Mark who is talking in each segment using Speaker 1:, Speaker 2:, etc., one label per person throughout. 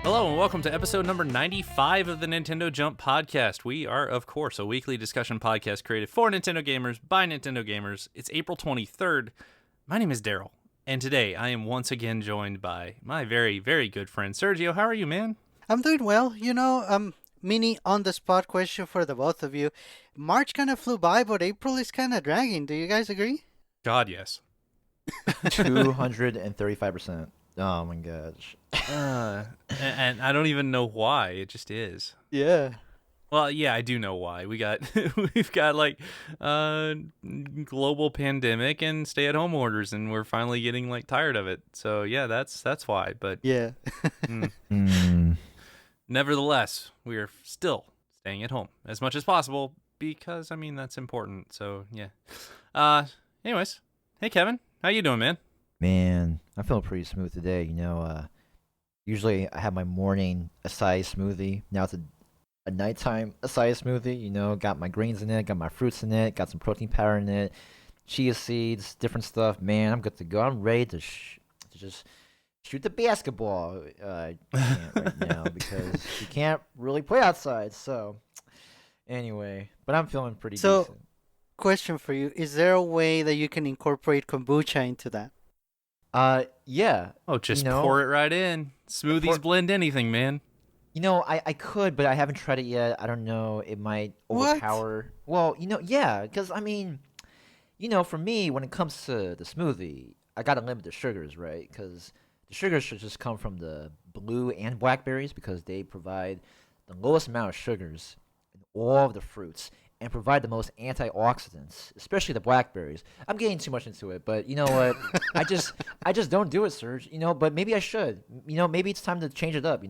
Speaker 1: Hello and welcome to episode number 95 of the Nintendo Jump podcast. We are, of course, a weekly discussion podcast created for Nintendo gamers by Nintendo gamers. It's April 23rd. My name is Daryl, and today I am once again joined by my very, very good friend Sergio. How are you, man?
Speaker 2: I'm doing well. Mini on-the-spot question for the both of you. March kind of flew by, but April is kind of dragging. Do you guys agree?
Speaker 1: God, yes.
Speaker 3: 235%. Oh my gosh.
Speaker 1: And I don't even know why. It just is.
Speaker 2: Yeah.
Speaker 1: Well, yeah, I do know why. We've got like global pandemic and stay-at-home orders, and we're finally getting like tired of it. So yeah, that's why. But
Speaker 2: Yeah.
Speaker 1: Nevertheless, we are still staying at home as much as possible because I mean that's important. So yeah. Anyways, hey Kevin, how you doing, man?
Speaker 3: Man, I'm feeling pretty smooth today. Usually I have my morning acai smoothie. Now it's a nighttime acai smoothie. Got my greens in it, got my fruits in it, got some protein powder in it, chia seeds, different stuff. Man, I'm good to go. I'm ready to just shoot the basketball. I can't right now because you can't really play outside. So, anyway, but I'm feeling pretty decent.
Speaker 2: Question for you. Is there a way that you can incorporate kombucha into that?
Speaker 3: Yeah.
Speaker 1: Oh, just pour it right in. Smoothies blend anything, man.
Speaker 3: I could, but I haven't tried it yet. I don't know. It might overpower. Well, yeah, because I mean, for me, when it comes to the smoothie, I gotta limit the sugars, right? Because the sugars should just come from the blue and blackberries because they provide the lowest amount of sugars in all of the fruits and provide the most antioxidants, especially the blackberries. I'm getting too much into it, but you know what? I just don't do it, Serge. But maybe I should. Maybe it's time to change it up.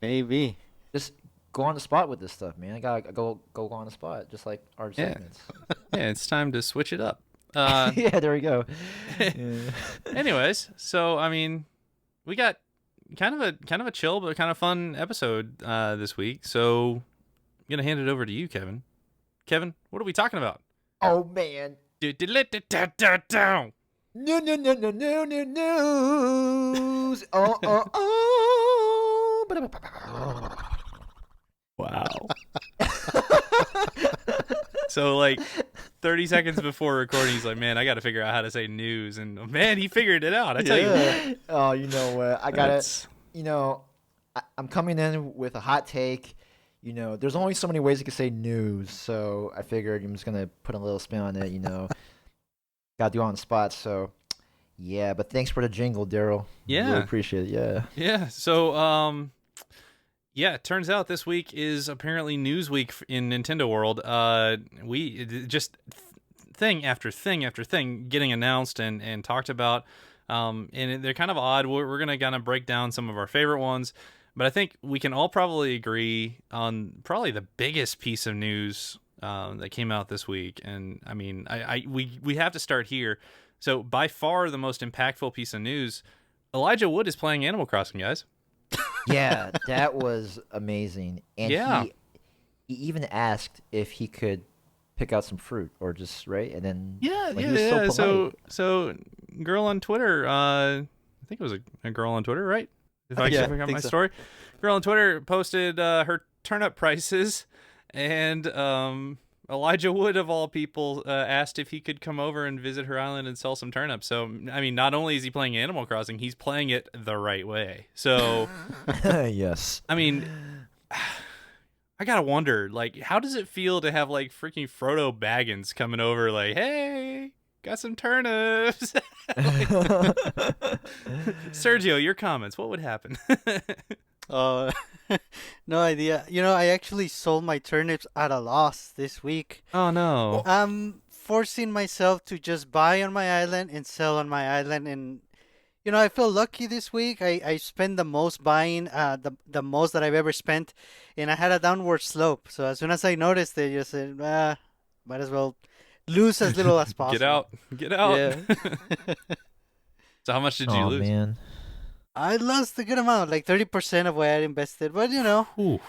Speaker 2: Maybe.
Speaker 3: Just go on the spot with this stuff, man. I gotta go on the spot, just like our segments.
Speaker 1: Yeah, it's time to switch it up.
Speaker 3: Yeah, there we go.
Speaker 1: Anyways, so I mean, we got kind of a chill but kind of fun episode this week. So I'm gonna hand it over to you, Kevin. Kevin, what are we talking about?
Speaker 3: Oh man. No. News.
Speaker 1: Wow. So like 30 seconds before recording, he's like, man, I got to figure out how to say news. And man, he figured it out. I tell you what.
Speaker 3: Oh, you know what? I got it. I'm coming in with a hot take. There's only so many ways you can say news. So I figured I'm just going to put a little spin on it, Got to do it on the spot. So, yeah. But thanks for the jingle, Daryl.
Speaker 1: Yeah.
Speaker 3: Really appreciate it. Yeah.
Speaker 1: Yeah. So, yeah, it turns out this week is apparently News Week in Nintendo World. We just thing after thing after thing getting announced and talked about, and they're kind of odd. We're gonna kind of break down some of our favorite ones, but I think we can all probably agree on probably the biggest piece of news that came out this week. And I mean, we have to start here. So by far the most impactful piece of news, Elijah Wood is playing Animal Crossing, guys.
Speaker 3: Yeah, that was amazing. And he even asked if he could pick out some fruit or just right, and then he was
Speaker 1: so girl on Twitter, I think it was a girl on Twitter, right? If I forgot my story, girl on Twitter posted her turnip prices, and Elijah Wood of all people asked if he could come over and visit her island and sell some turnips. So, I mean, not only is he playing Animal Crossing, he's playing it the right way. So,
Speaker 3: yes.
Speaker 1: I mean, I gotta wonder, like, how does it feel to have, like, freaking Frodo Baggins coming over, like, hey, got some turnips? Sergio, your comments, what would happen?
Speaker 2: No idea. I actually sold my turnips at a loss this week.
Speaker 1: Oh, no.
Speaker 2: I'm forcing myself to just buy on my island and sell on my island. And, I feel lucky this week. I spent the most buying, the most that I've ever spent. And I had a downward slope. So as soon as I noticed it, I just said, might as well lose as little as possible.
Speaker 1: Get out.
Speaker 2: Yeah.
Speaker 1: So how much did you lose?
Speaker 3: Man.
Speaker 2: I lost a good amount, like 30% of what I had invested. But,
Speaker 1: Ooh.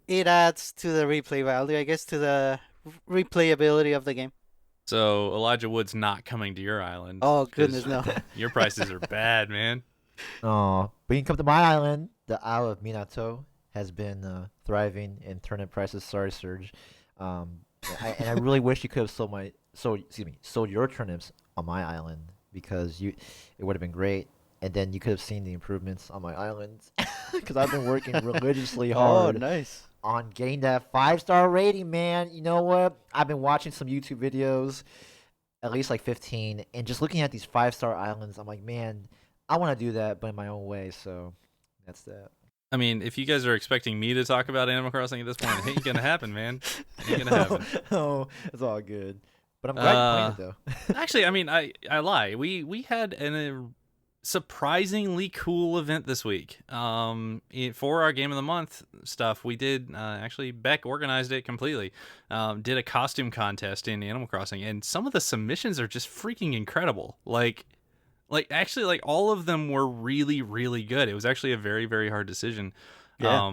Speaker 2: it adds to the replay value, I guess, to the replayability of the game.
Speaker 1: So Elijah Wood's not coming to your island.
Speaker 2: Oh, goodness, no.
Speaker 1: Your prices are bad, man.
Speaker 3: Oh, but you can come to my island. The Isle of Minato has been thriving, and turnip prices sorry surge. And I really wish you could have sold your turnips on my island because it would have been great. And then you could have seen the improvements on my island because I've been working religiously
Speaker 2: Oh,
Speaker 3: hard
Speaker 2: nice.
Speaker 3: on getting that 5-star rating, man. You know what? I've been watching some YouTube videos, at least like 15, and just looking at these 5-star islands, I'm like, man, I want to do that, but in my own way. So that's that.
Speaker 1: I mean, if you guys are expecting me to talk about Animal Crossing at this point, it ain't gonna happen, man. Ain't gonna
Speaker 3: Oh,
Speaker 1: happen.
Speaker 3: oh, it's all good. But I'm glad you're playing
Speaker 1: Uh,
Speaker 3: it though.
Speaker 1: Actually, I mean, I lie. We had a surprisingly cool event this week. For our game of the month stuff, we did actually Beck organized it completely. Did a costume contest in Animal Crossing, and some of the submissions are just freaking incredible. Like actually, like all of them were really, really good. It was actually a very, very hard decision.
Speaker 2: Yeah.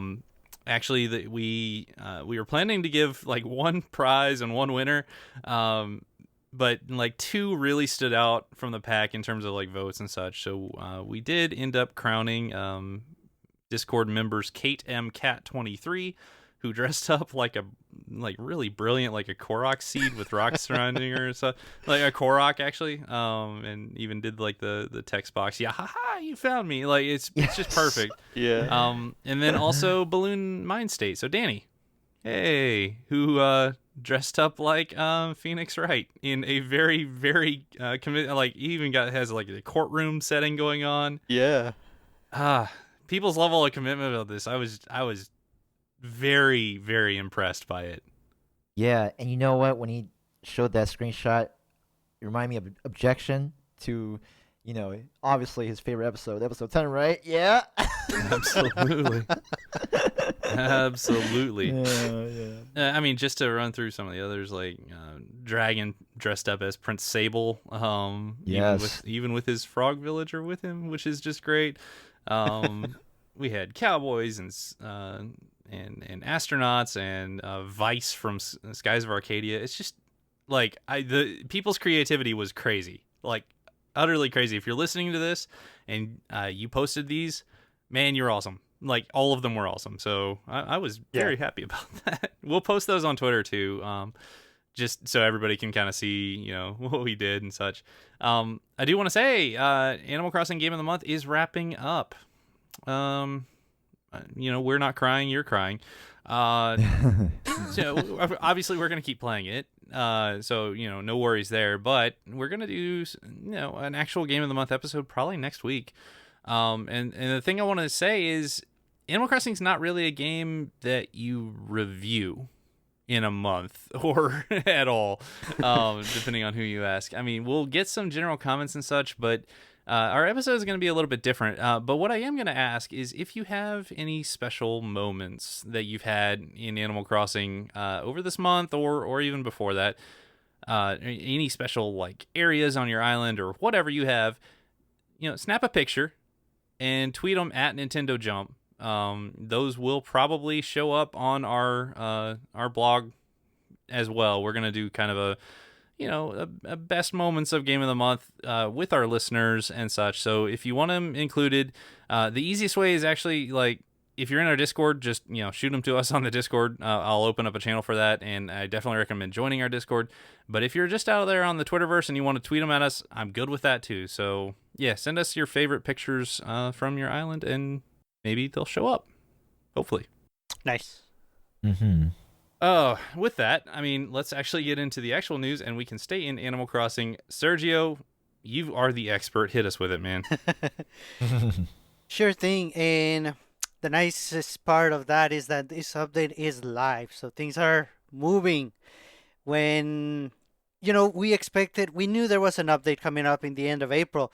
Speaker 1: Actually, that we were planning to give like one prize and one winner. But like two really stood out from the pack in terms of like votes and such. So we did end up crowning Discord members Kate M Cat 23, who dressed up like really brilliant, like a Korok seed with rocks surrounding her, so like a Korok actually, and even did like the text box, yeah, haha, you found me, like it's just
Speaker 3: Yes.
Speaker 1: perfect.
Speaker 2: Yeah.
Speaker 1: And then also Balloon Mind State. So Danny, hey, who dressed up like Phoenix Wright in a very very like he even has like a courtroom setting going on.
Speaker 2: Yeah.
Speaker 1: Ah, people's level of commitment about this, I was very very impressed by it.
Speaker 3: Yeah, and you know what? When he showed that screenshot, it reminded me of Objection to, obviously his favorite episode, episode 10, right? Yeah.
Speaker 1: Absolutely. Absolutely.
Speaker 3: Yeah.
Speaker 1: I mean, just to run through some of the others, like Dragon dressed up as Prince Sable,
Speaker 3: Yes.
Speaker 1: even with his frog villager with him, which is just great. Um, we had cowboys and astronauts and Vice from Skies of Arcadia. It's just like the people's creativity was crazy, like utterly crazy. If you're listening to this and you posted these, man, you're awesome. Like all of them were awesome. So I was
Speaker 2: Yeah.
Speaker 1: very happy about that. We'll post those on Twitter too, just so everybody can kind of see, what we did and such. I do want to say, Animal Crossing Game of the Month is wrapping up. We're not crying, you're crying. So obviously we're gonna keep playing it. So no worries there. But we're gonna do an actual Game of the Month episode probably next week. And the thing I want to say is, Animal Crossing is not really a game that you review in a month or at all, depending on who you ask. I mean, we'll get some general comments and such, but our episode is going to be a little bit different. But what I am going to ask is if you have any special moments that you've had in Animal Crossing over this month or even before that, any special like areas on your island or whatever you have, snap a picture and tweet them at Nintendo Jump. Those will probably show up on our blog as well. We're gonna do kind of a best moments of Game of the Month with our listeners and such. So if you want them included, the easiest way is actually like if you're in our Discord, just shoot them to us on the Discord. I'll open up a channel for that, and I definitely recommend joining our Discord. But if you're just out there on the Twitterverse and you want to tweet them at us, I'm good with that too. So yeah, send us your favorite pictures from your island, and maybe they'll show up. Hopefully.
Speaker 2: Nice.
Speaker 3: Mm-hmm.
Speaker 1: With that, I mean, let's actually get into the actual news, and we can stay in Animal Crossing. Sergio, you are the expert. Hit us with it, man.
Speaker 2: Sure thing. And the nicest part of that is that this update is live. So things are moving. When, we knew there was an update coming up in the end of April.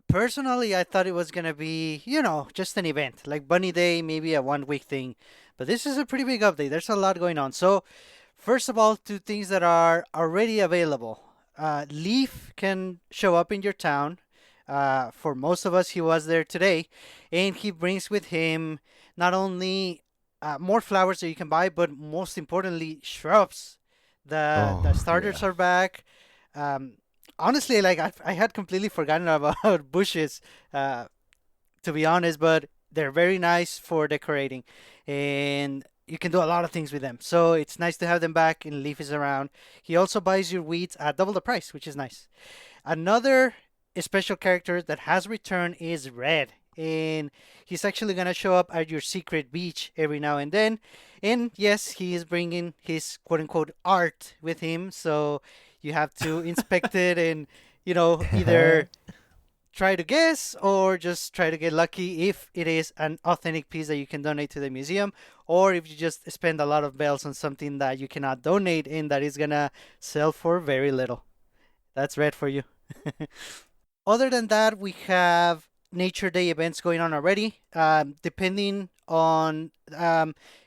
Speaker 2: Personally, I thought it was going to be, just an event like Bunny Day, maybe a 1 week thing. But this is a pretty big update. There's a lot going on. So, first of all, two things that are already available. Leaf can show up in your town. For most of us, he was there today. And he brings with him not only more flowers that you can buy, but most importantly, shrubs. The
Speaker 3: Oh,
Speaker 2: starters
Speaker 3: yeah.
Speaker 2: are back. Honestly, like I had completely forgotten about bushes. Uh, to be honest, but they're very nice for decorating, and you can do a lot of things with them. So it's nice to have them back, and Leaf is around. He also buys your wheat at double the price, which is nice. Another special character that has returned is Red. And he's actually going to show up at your secret beach every now and then. And yes, he is bringing his quote unquote art with him. So you have to inspect it and, either try to guess or just try to get lucky if it is an authentic piece that you can donate to the museum, or if you just spend a lot of bells on something that you cannot donate and that is going to sell for very little. That's Red for you. Other than that, we have Nature Day events going on already. Depending on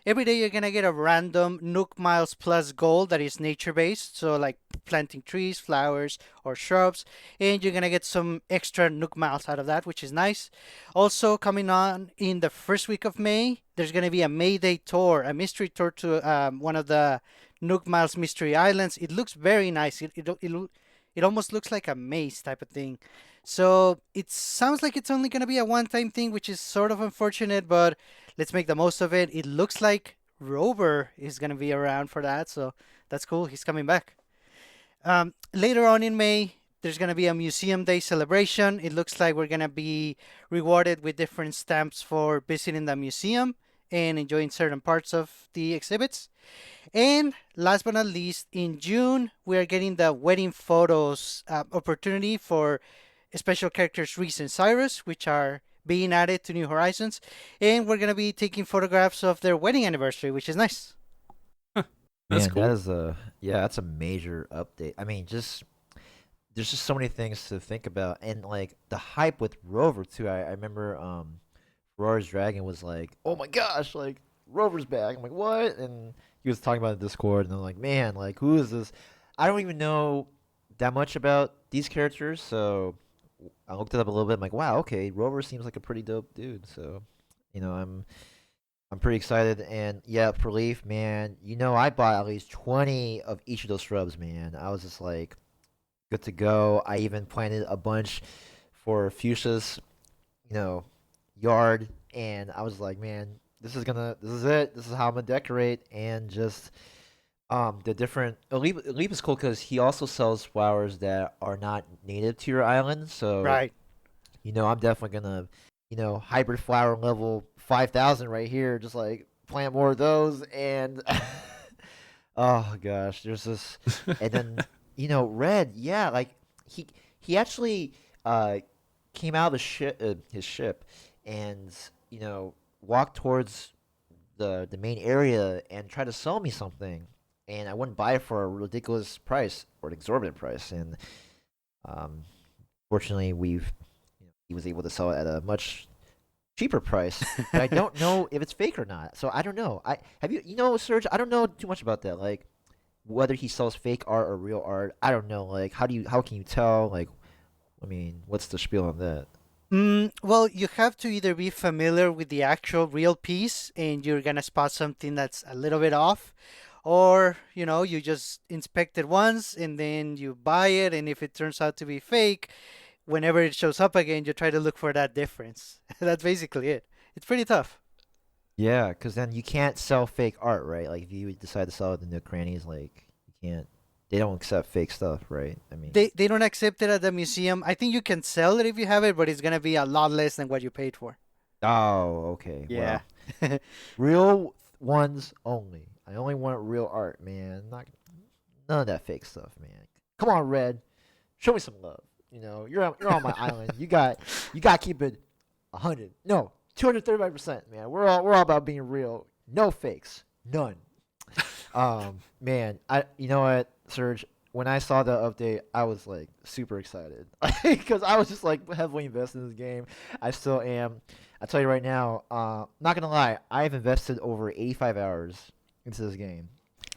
Speaker 2: every day, you're gonna get a random Nook Miles Plus goal that is nature based. So like planting trees, flowers, or shrubs, and you're gonna get some extra Nook Miles out of that, which is nice. Also coming on in the first week of May, there's gonna be a May Day tour, a mystery tour to one of the Nook Miles Mystery Islands. It looks very nice. It almost looks like a maze type of thing. So it sounds like it's only going to be a one time thing, which is sort of unfortunate, but let's make the most of it. It looks like Rover is going to be around for that, so that's cool. He's coming back. Later on in May, there's going to be a Museum Day celebration. It looks like we're going to be rewarded with different stamps for visiting the museum and enjoying certain parts of the exhibits. And last but not least, in June, we are getting the wedding photos opportunity for special characters Reese and Cyrus, which are being added to New Horizons. And we're going to be taking photographs of their wedding anniversary, which is nice.
Speaker 1: That's
Speaker 3: Man, that
Speaker 1: cool.
Speaker 3: is that's a major update. I mean, just there's just so many things to think about, and like the hype with Rover too. I remember Roar's Dragon was like, oh my gosh, like Rover's back. I'm like, what? And he was talking about it in Discord, and I'm like, man, like who is this? I don't even know that much about these characters, so I looked it up a little bit. I'm like, wow, okay, Rover seems like a pretty dope dude. So, I'm pretty excited. And yeah, for Leaf, man, I bought at least 20 of each of those shrubs, man. I was just like, good to go. I even planted a bunch for Fuchsia's, you know, yard, and I was like, man, this is it. This is how I'm gonna decorate, and just the different. Alip is cool because he also sells flowers that are not native to your island. So
Speaker 2: Right.
Speaker 3: I'm definitely gonna, hybrid flower level 5,000 right here. Just like plant more of those, and oh gosh, there's this, and then Red, yeah, like he he actually uh came out of his ship, and walked towards the main area and tried to sell me something, and I wouldn't buy it for a ridiculous price or an exorbitant price, and um, fortunately he was able to sell it at a much cheaper price, but I don't know if it's fake or not. So I don't know. I have Serge. I don't know too much about that. Like whether he sells fake art or real art. I don't know. Like how can you tell? Like I mean, what's the spiel on that?
Speaker 2: Well, you have to either be familiar with the actual real piece and you're gonna spot something that's a little bit off, or you just inspect it once and then you buy it, and if it turns out to be fake, whenever it shows up again, you try to look for that difference. That's basically it. It's pretty tough.
Speaker 3: Yeah, because then you can't sell fake art, right? Like if you decide to sell it in the crannies, like you can't. They don't accept fake stuff, right? I mean,
Speaker 2: They don't accept it at the museum. I think you can sell it if you have it, but it's gonna be a lot less than what you paid for.
Speaker 3: oh, okay.
Speaker 2: Yeah.
Speaker 3: Well, real ones only. I only want real art, man. Not none of that fake stuff, man. Come on, Red. Show me some love. You're on my island. You got to keep it 100. No, 235%, man. We're all about being real. No fakes. None. Man, you know what, Serge? When I saw the update, I was like super excited because I was just like heavily invested in this game. I still am. I tell you right now, not gonna lie, I've invested over 85 hours into this game.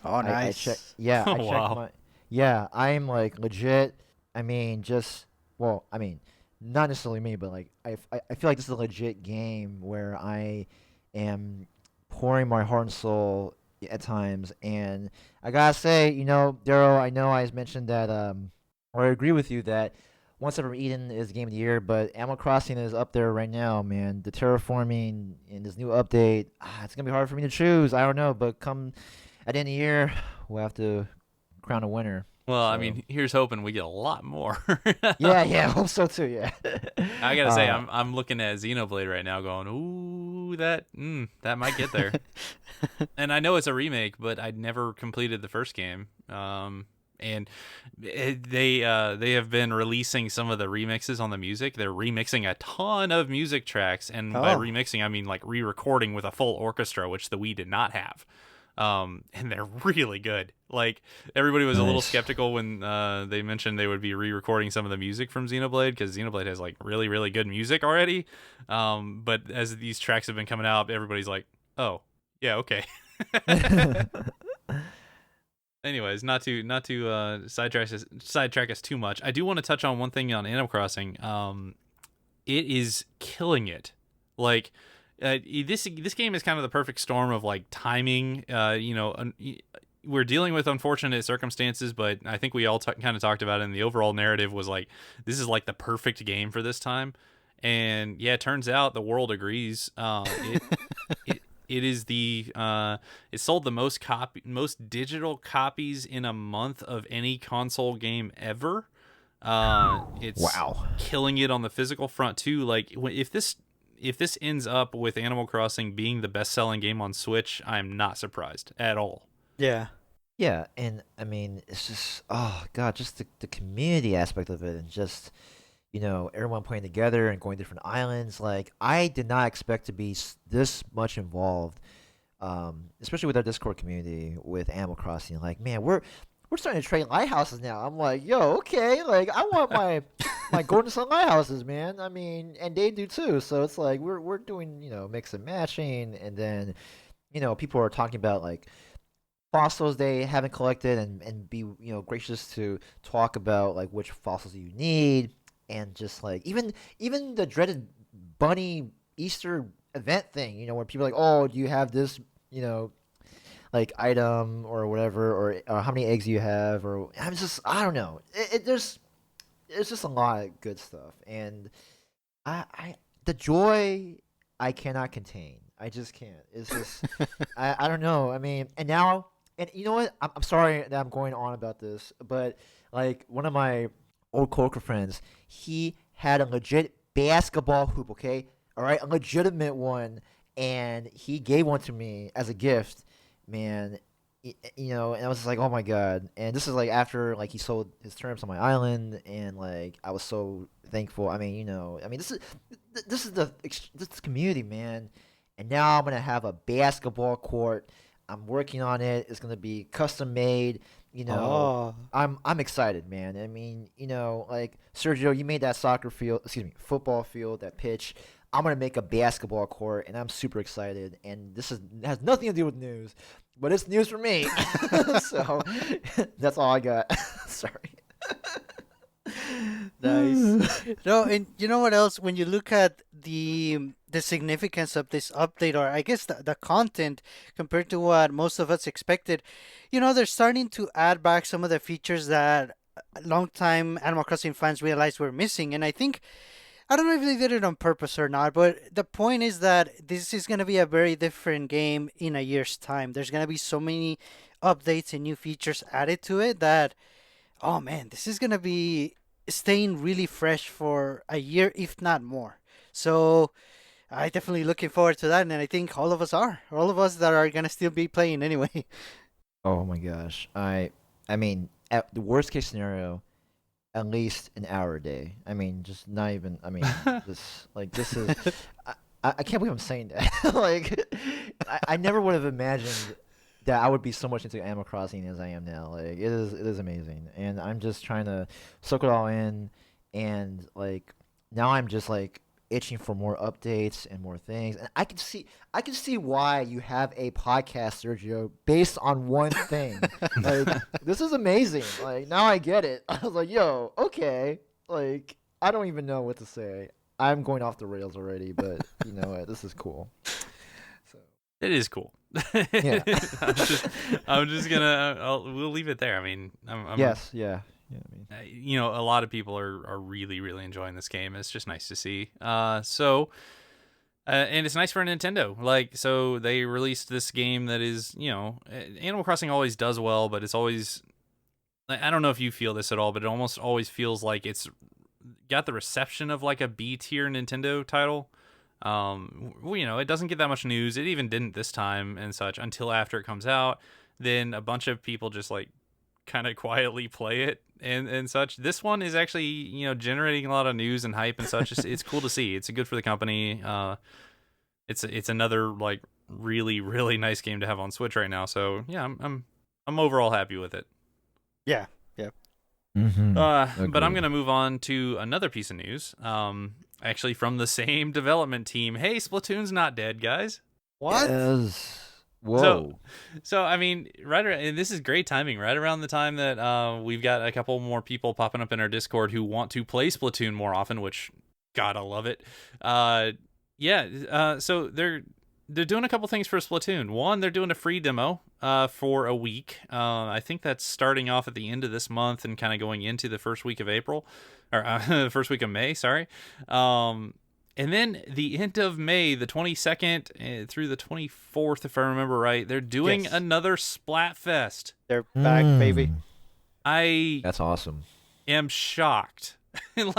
Speaker 2: Oh,
Speaker 3: I check.
Speaker 2: nice.
Speaker 3: Yeah,
Speaker 1: Oh
Speaker 3: I checked
Speaker 1: wow.
Speaker 3: my. Yeah, I'm like legit. I mean, I mean, not necessarily me, but like I feel like this is a legit game where I am pouring my heart and soul at times, and I gotta say, Daryl, I know I mentioned that, or I agree with you that Once Ever Eaten is Game of the Year, but Animal Crossing is up there right now, man. The terraforming and this new update, it's gonna be hard for me to choose. I don't know, but come at the end of the year, we'll have to crown a winner.
Speaker 1: Well, I
Speaker 3: So
Speaker 1: mean, here's hoping we get a lot more.
Speaker 3: yeah, yeah, I hope so too. Yeah.
Speaker 1: I gotta say,
Speaker 3: uh,
Speaker 1: I'm looking at Xenoblade right now, going, ooh, that might get there. And I know it's a remake, but I'd never completed the first game. And they have been releasing some of the remixes on the music. They're remixing a ton of music tracks, and by
Speaker 2: Oh.
Speaker 1: remixing, I mean like re-recording with a full orchestra, which the Wii did not have. And they're really good. Like everybody was a little
Speaker 3: nice.
Speaker 1: skeptical when they mentioned they would be re-recording some of the music from Xenoblade because Xenoblade has like really really good music already. But as these tracks have been coming out, everybody's like, oh yeah, okay. Anyways, not to sidetrack us too much. I do want to touch on one thing on Animal Crossing. It is killing it. Like this game is kind of the perfect storm of like timing. We're dealing with unfortunate circumstances, but I think we all kind of talked about it. And the overall narrative was like this is like the perfect game for this time. And yeah, it turns out the world agrees. It is it sold the most digital copies in a month of any console game ever. It's
Speaker 3: Wow.
Speaker 1: killing it on the physical front too. Like if this ends up with Animal Crossing being the best selling game on Switch, I'm not surprised at all.
Speaker 2: Yeah.
Speaker 3: Yeah, and I mean, it's just, oh God, just the community aspect of it, and just, everyone playing together and going different islands. Like, I did not expect to be this much involved, especially with our Discord community with Animal Crossing. Like, man, we're starting to trade lighthouses now. I'm like, yo, okay, like I want my Golden Sun lighthouses, man. I mean, and they do too. So it's like we're doing, mix and matching, and then, people are talking about like fossils they haven't collected, and be gracious to talk about like which fossils you need, and just like even the dreaded bunny Easter event thing, where people are like, oh, do you have this, like item or whatever, or how many eggs you have, or I don't know, it's just a lot of good stuff, and I the joy I cannot contain. I just can't. It's just I don't know. I mean, and now, and you know what? I'm sorry that I'm going on about this, but like one of my old coworker friends, he had a legit basketball hoop. Okay, all right, a legitimate one, and he gave one to me as a gift. Man, and I was just like, oh my god. And this is like after like he sold his terms on my island, and like I was so thankful. I mean, this is this community, man. And now I'm gonna have a basketball court. I'm working on it. It's gonna be custom made.
Speaker 2: Oh.
Speaker 3: I'm excited, man. I mean, like Sergio, you made that football field, that pitch. I'm gonna make a basketball court, and I'm super excited. And this has nothing to do with news, but it's news for me. So that's all I got. Sorry.
Speaker 2: Nice. No, and you know what else? When you look at the significance of this update, or I guess the content compared to what most of us expected, they're starting to add back some of the features that longtime Animal Crossing fans realized were missing. And I don't know if they did it on purpose or not, but the point is that this is going to be a very different game in a year's time. There's going to be so many updates and new features added to it that, oh man, this is going to be staying really fresh for a year, if not more. So I definitely looking forward to that, and I think all of us are. All of us that are going to still be playing anyway.
Speaker 3: Oh my gosh. I mean, at the worst case scenario, at least an hour a day. I mean, just not even. I mean, this is. I can't believe I'm saying that. Like, I never would have imagined that I would be so much into Animal Crossing as I am now. Like, it is amazing, and I'm just trying to soak it all in, and like now I'm just like itching for more updates and more things. And I can see why you have a podcast, Sergio, based on one thing. Like, this is amazing. Like, now I get it. I was like, yo, okay. Like, I don't even know what to say. I'm going off the rails already, but you know what? This is cool. So
Speaker 1: It is cool.
Speaker 3: yeah.
Speaker 1: I'm just gonna. We'll leave it there. I mean, I'm
Speaker 3: Yes, yeah. Yeah, I mean,
Speaker 1: a lot of people are really really enjoying this game. It's just nice to see. And it's nice for Nintendo. So they released this game that is, Animal Crossing always does well, but it's always, I don't know if you feel this at all, but it almost always feels like it's got the reception of like a B tier Nintendo title. It doesn't get that much news. It even didn't this time and such until after it comes out. Then a bunch of people just like kind of quietly play it and such. This one is actually, generating a lot of news and hype and such. It's cool to see. It's good for the company. It's another like really really nice game to have on Switch right now. So yeah, I'm overall happy with it.
Speaker 2: Yeah. Yeah.
Speaker 1: But I'm gonna move on to another piece of news. Actually from the same development team. Hey, Splatoon's not dead, guys.
Speaker 2: What?
Speaker 3: Yes. Whoa.
Speaker 1: So I mean, and this is great timing. Right around the time that we've got a couple more people popping up in our Discord who want to play Splatoon more often, which gotta love it. So they're doing a couple things for Splatoon. One, they're doing a free demo for a week. I think that's starting off at the end of this month and kind of going into the first week of April, or the first week of May. Sorry. And then the end of May, the 22nd through the 24th, if I remember right, they're doing another Splatfest.
Speaker 2: They're back, baby.
Speaker 3: That's awesome.
Speaker 1: Am shocked. This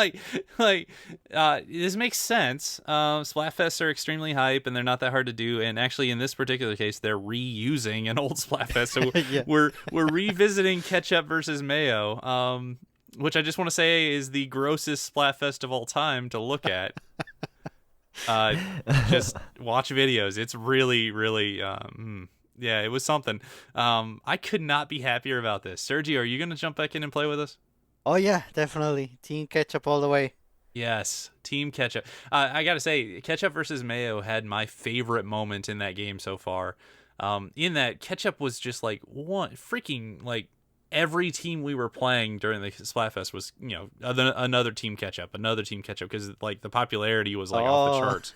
Speaker 1: makes sense. Splatfests are extremely hype and they're not that hard to do. And actually, in this particular case, they're reusing an old Splatfest. So we're revisiting Ketchup versus Mayo, which I just want to say is the grossest Splatfest of all time to look at. Just watch videos. It's really, really, it was something. I could not be happier about this. Sergio, are you going to jump back in and play with us?
Speaker 2: Oh yeah, definitely. Team Ketchup all the way.
Speaker 1: Yes, Team Ketchup. I gotta say, Ketchup versus Mayo had my favorite moment in that game so far. In that Ketchup was just like one freaking like every team we were playing during the Splatfest was another Team Ketchup, because like the popularity was like off the charts.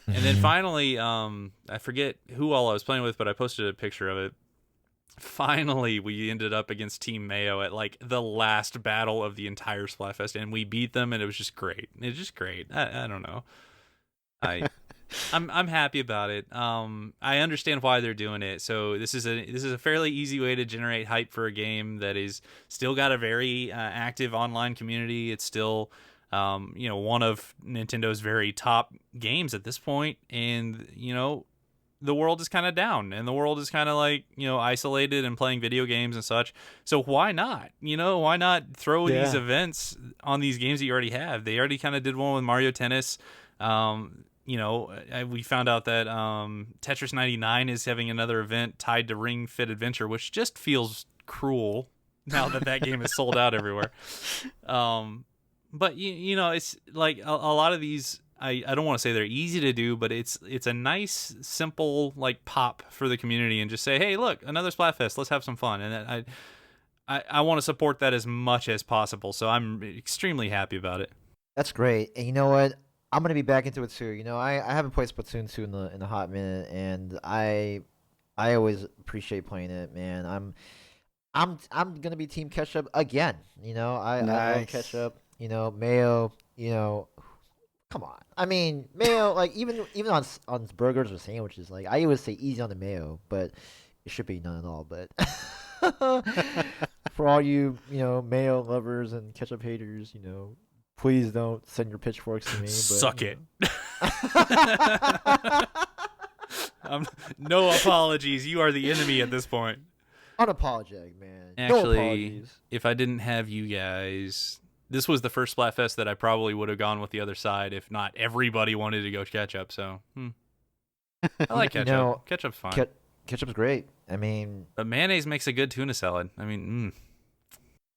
Speaker 1: And then finally, I forget who all I was playing with, but I posted a picture of it. Finally, we ended up against Team Mayo at like the last battle of the entire Splatfest, and we beat them, and it was just great. It's just great. I don't know. I'm happy about it. I understand why they're doing it. So this is a fairly easy way to generate hype for a game that is still got a very active online community. It's still one of Nintendo's very top games at this point, and the world is kind of down and the world is kind of like, isolated and playing video games and such. So why not? Why not throw these events on these games that you already have? They already kind of did one with Mario Tennis. We found out that Tetris 99 is having another event tied to Ring Fit Adventure, which just feels cruel now that game is sold out everywhere. But it's like a lot of these, I don't want to say they're easy to do, but it's a nice, simple like pop for the community and just say, hey, look, another Splatfest, let's have some fun. And I want to support that as much as possible. So I'm extremely happy about it.
Speaker 3: That's great. And you know what? I'm gonna be back into it too. I haven't played Splatoon 2 in a hot minute, and I always appreciate playing it, man. I'm gonna be Team Ketchup again. I love Ketchup. Mayo. Come on. I mean, mayo, like even on burgers or sandwiches, like I always say easy on the mayo, but it should be none at all. But for all you mayo lovers and ketchup haters, please don't send your pitchforks to me. But,
Speaker 1: Suck it. No apologies. You are the enemy at this point.
Speaker 3: Unapologetic, man.
Speaker 1: Actually, if I didn't have you guys, this was the first Splatfest that I probably would have gone with the other side if not everybody wanted to go Ketchup. So, I like Ketchup. Ketchup's fine.
Speaker 3: Ketchup's great. I mean,
Speaker 1: but mayonnaise makes a good tuna salad. I mean,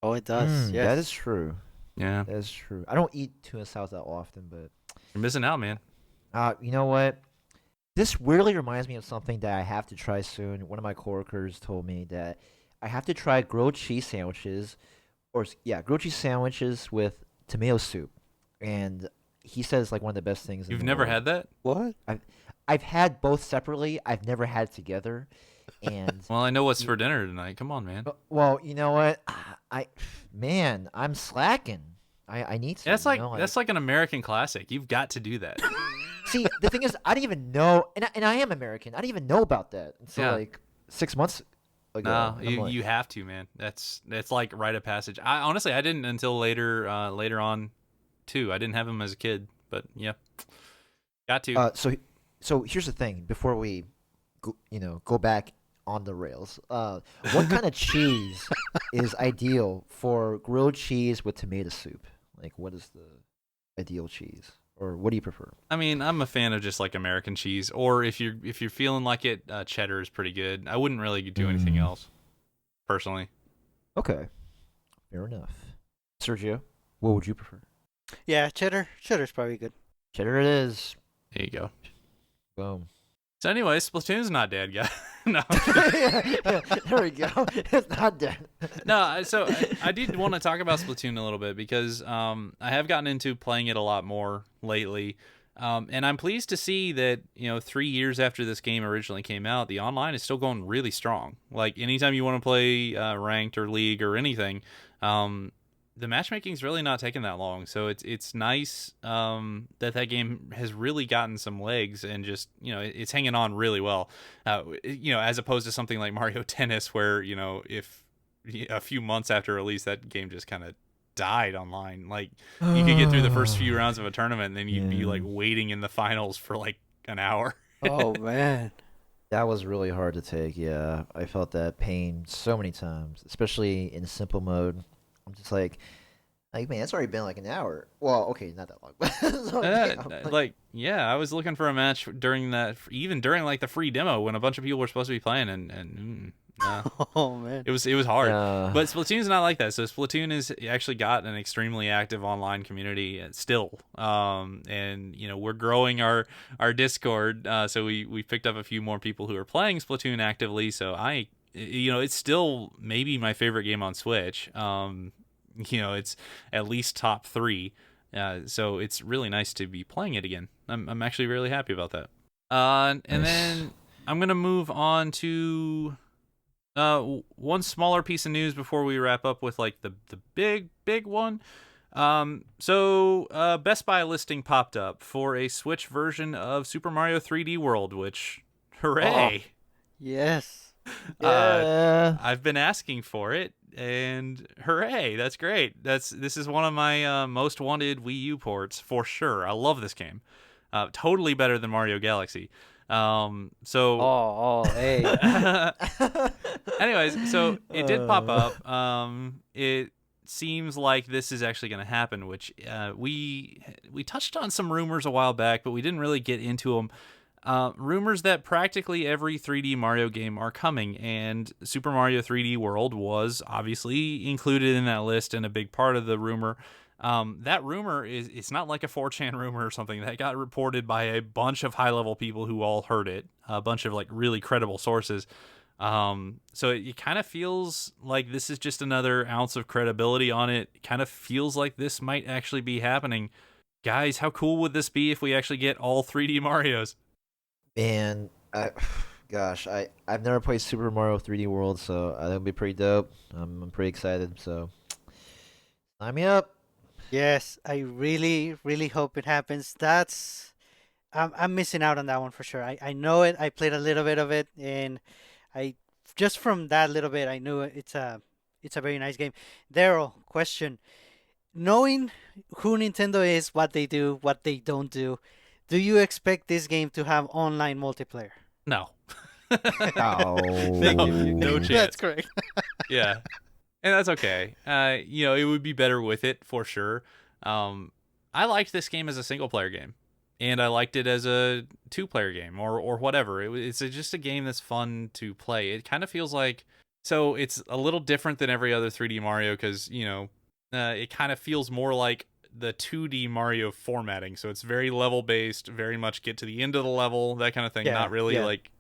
Speaker 2: Oh, it does. Yes.
Speaker 3: That is true.
Speaker 1: Yeah,
Speaker 3: that is true. I don't eat tuna salad that often, but
Speaker 1: you're missing out, man.
Speaker 3: You know what? This weirdly reminds me of something that I have to try soon. One of my coworkers told me that I have to try grilled cheese sandwiches. Grilled cheese sandwiches with tomato soup, and he says like one of the best things.
Speaker 1: You've never had that?
Speaker 2: What?
Speaker 3: I've had both separately. I've never had it together. And
Speaker 1: well, I know what's for dinner tonight. Come on, man.
Speaker 3: Well, you know what? I, man, I'm slacking. I need to,
Speaker 1: That's
Speaker 3: you
Speaker 1: like
Speaker 3: know, like.
Speaker 1: that's like an American classic. You've got to do that.
Speaker 3: See, the thing is, I didn't even know, and I am American. I didn't even know about that until
Speaker 1: Yeah.
Speaker 3: like 6 months ago,
Speaker 1: No,
Speaker 3: and I'm like,
Speaker 1: you have to, man. That's like rite of passage. I honestly I didn't until later on too. I didn't have him as a kid, but yeah, got to.
Speaker 3: so here's the thing. Before we, go back on the rails, what kind of cheese is ideal for grilled cheese with tomato soup? Like, what is the ideal cheese, or what do you prefer?
Speaker 1: I mean, I'm a fan of just like American cheese, or if you're feeling like it, cheddar is pretty good. I wouldn't really do anything
Speaker 3: Mm,
Speaker 1: else personally.
Speaker 3: okay, fair enough. Sergio, what would you prefer?
Speaker 2: Yeah, cheddar. Cheddar's probably good.
Speaker 3: Cheddar it is.
Speaker 1: There you go.
Speaker 3: Boom.
Speaker 1: So anyway, Splatoon's not dead, guy. No,
Speaker 3: There we go. It's not dead.
Speaker 1: no. So I did want to talk about Splatoon a little bit because I have gotten into playing it a lot more lately, and I'm pleased to see that 3 years after this game originally came out, the online is still going really strong. Like anytime you want to play ranked or league or anything, the matchmaking's really not taking that long. So it's nice that game has really gotten some legs and just it's hanging on really well. As opposed to something like Mario Tennis, where if a few months after release that game just kind of died online. Like you could get through the first few rounds of a tournament, and then you'd be like waiting in the finals for like an hour.
Speaker 2: Oh man.
Speaker 3: That was really hard to take. Yeah, I felt that pain so many times, especially in simple mode. I'm just like man, it's already been like an hour. Well, okay, not that long, but so,
Speaker 1: Like yeah, I was looking for a match during that, even during like the free demo when a bunch of people were supposed to be playing, and nah.
Speaker 2: Oh man.
Speaker 1: It was hard.
Speaker 3: yeah.
Speaker 1: But Splatoon's not like that. So Splatoon has actually got an extremely active online community still. And we're growing our Discord. So we picked up a few more people who are playing Splatoon actively. So it's still maybe my favorite game on Switch. It's at least top 3. So it's really nice to be playing it again. I'm actually really happy about that. And
Speaker 3: Nice.
Speaker 1: then I'm gonna move on to one smaller piece of news before we wrap up with like the big one. So Best Buy listing popped up for a Switch version of Super Mario 3D World, which hooray!
Speaker 2: Yes.
Speaker 3: Yeah.
Speaker 1: I've been asking for it, and hooray! That's great. This is one of my most wanted Wii U ports for sure. I love this game. Totally better than Mario Galaxy. So
Speaker 2: Hey.
Speaker 1: anyways, so it did pop up. It seems like this is actually going to happen, which we touched on some rumors a while back, but we didn't really get into them. Rumors that practically every 3D Mario game are coming, and Super Mario 3D World was obviously included in that list and a big part of the rumor. That rumor it's not like a 4chan rumor or something. That got reported by a bunch of high-level people who all heard it, a bunch of like really credible sources. So it kind of feels like this is just another ounce of credibility on it. It kind of feels like this might actually be happening. Guys, how cool would this be if we actually get all 3D Marios?
Speaker 3: Man, gosh, I've never played Super Mario 3D World, so that'll be pretty dope. I'm pretty excited. So sign me up.
Speaker 2: Yes, I really, really hope it happens. I'm missing out on that one for sure. I know it. I played a little bit of it, and I just from that little bit, I knew it's a very nice game. Daryl, question: knowing who Nintendo is, what they do, what they don't do you expect this game to have online multiplayer?
Speaker 1: No.
Speaker 3: Oh,
Speaker 1: No chance.
Speaker 2: That's correct.
Speaker 1: Yeah. And that's okay. It would be better with it for sure. I liked this game as a single player game, and I liked it as a 2-player game or whatever. It's just a game that's fun to play. It kind of feels like, so it's a little different than every other 3D Mario because it kind of feels more like the 2D Mario formatting. So it's very level based, very much get to the end of the level, that kind of thing.
Speaker 2: Yeah,
Speaker 1: Not really
Speaker 2: yeah.
Speaker 1: like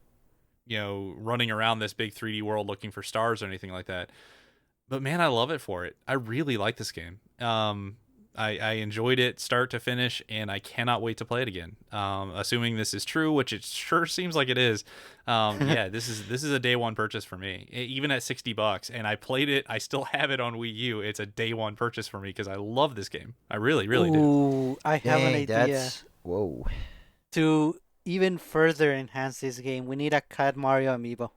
Speaker 1: running around this big 3D world looking for stars or anything like that. But man, I love it for it. I really like this game. I enjoyed it start to finish, and I cannot wait to play it again. Assuming this is true, which it sure seems like it is. Yeah, this is a day one purchase for me, even at $60. And I played it. I still have it on Wii U. It's a day one purchase for me because I love this game. I really, really do.
Speaker 2: Ooh, I have an
Speaker 3: Dang,
Speaker 2: idea
Speaker 3: that's whoa.
Speaker 2: to even further enhance this game. We need a Cat Mario amiibo.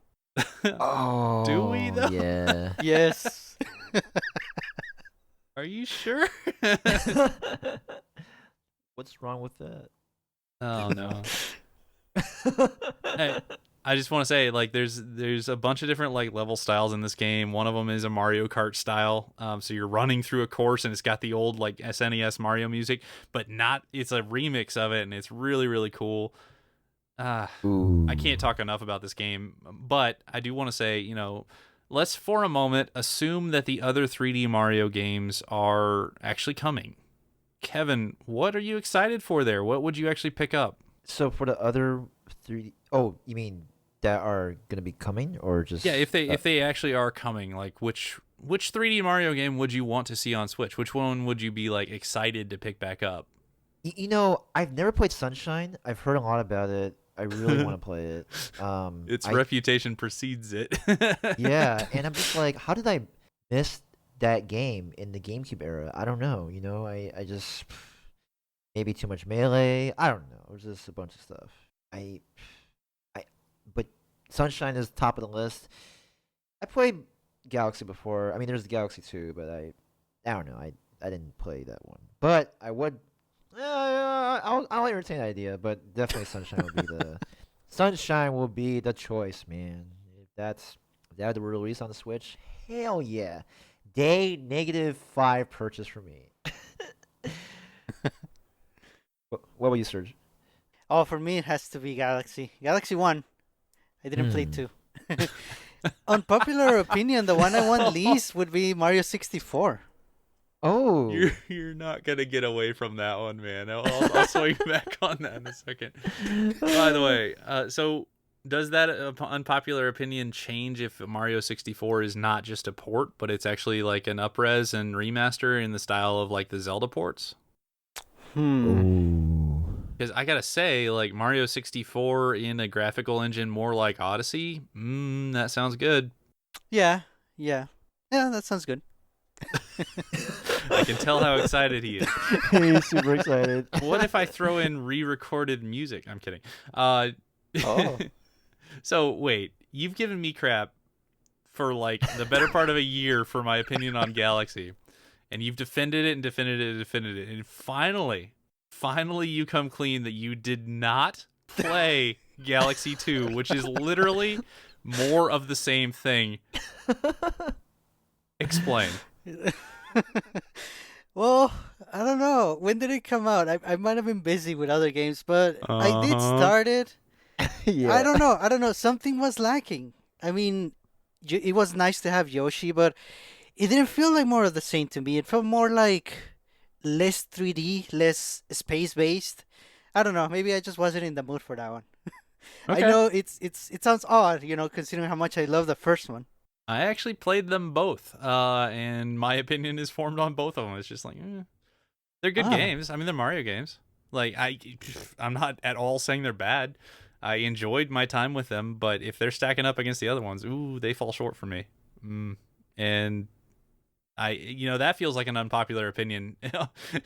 Speaker 1: Do we
Speaker 3: Oh
Speaker 1: though?
Speaker 3: yeah.
Speaker 2: Yes.
Speaker 1: Are you sure?
Speaker 3: What's wrong with that?
Speaker 1: Oh no. Hey, I just want to say, like, there's a bunch of different like level styles in this game. One of them is a Mario Kart style. So you're running through a course and it's got the old like SNES Mario music, but not. It's a remix of it, and it's really really cool.
Speaker 3: Ooh.
Speaker 1: I can't talk enough about this game, but I do want to say, let's for a moment assume that the other 3D Mario games are actually coming. Kevin, what are you excited for there? What would you actually pick up?
Speaker 3: So for the other 3D, oh, you mean that are gonna be coming, or just
Speaker 1: Yeah, if they actually are coming, like which 3D Mario game would you want to see on Switch? Which one would you be like excited to pick back up?
Speaker 3: I've never played Sunshine. I've heard a lot about it. I really want to play it.
Speaker 1: Its
Speaker 3: I
Speaker 1: reputation precedes it.
Speaker 3: Yeah, and I'm just like, how did I miss that game in the GameCube era? I don't know. I just maybe too much melee. I don't know. It was just a bunch of stuff. I, I, but Sunshine is top of the list. I played Galaxy before. I mean, there's the Galaxy 2, but I don't know. I didn't play that one, but I would. I'll entertain the idea, but definitely Sunshine will be the choice, man. If that were released on the Switch, hell yeah, day -5 purchase for me. What about you, Serge?
Speaker 2: Oh, for me it has to be Galaxy. Galaxy 1. I didn't play 2. Unpopular opinion, the one I want least would be Mario 64.
Speaker 3: Oh,
Speaker 1: You're not gonna get away from that one, man. I'll swing back on that in a second. By the way, so does that unpopular opinion change if Mario 64 is not just a port, but it's actually like an upres and remaster in the style of like the Zelda ports? Because I gotta say, like Mario 64 in a graphical engine more like Odyssey, that sounds good.
Speaker 2: Yeah, that sounds good.
Speaker 1: I can tell how excited he is.
Speaker 3: he's super excited.
Speaker 1: What if I throw in re-recorded music? I'm kidding.
Speaker 3: Oh.
Speaker 1: So wait, you've given me crap for like the better part of a year for my opinion on Galaxy, and you've defended it and defended it and defended it, and finally you come clean that you did not play Galaxy 2, which is literally more of the same thing. Explain.
Speaker 2: Well, I don't know. When did it come out? I might have been busy with other games, but I did start it.
Speaker 3: Yeah.
Speaker 2: I don't know. Something was lacking. I mean, it was nice to have Yoshi, but it didn't feel like more of the same to me. It felt more like less 3D, less space-based. I don't know. Maybe I just wasn't in the mood for that one. I
Speaker 1: Okay.
Speaker 2: know it sounds odd, considering how much I love the first one.
Speaker 1: I actually played them both, and my opinion is formed on both of them. It's just like, they're good games. I mean, they're Mario games. Like, I'm not at all saying they're bad. I enjoyed my time with them, but if they're stacking up against the other ones, they fall short for me. And that feels like an unpopular opinion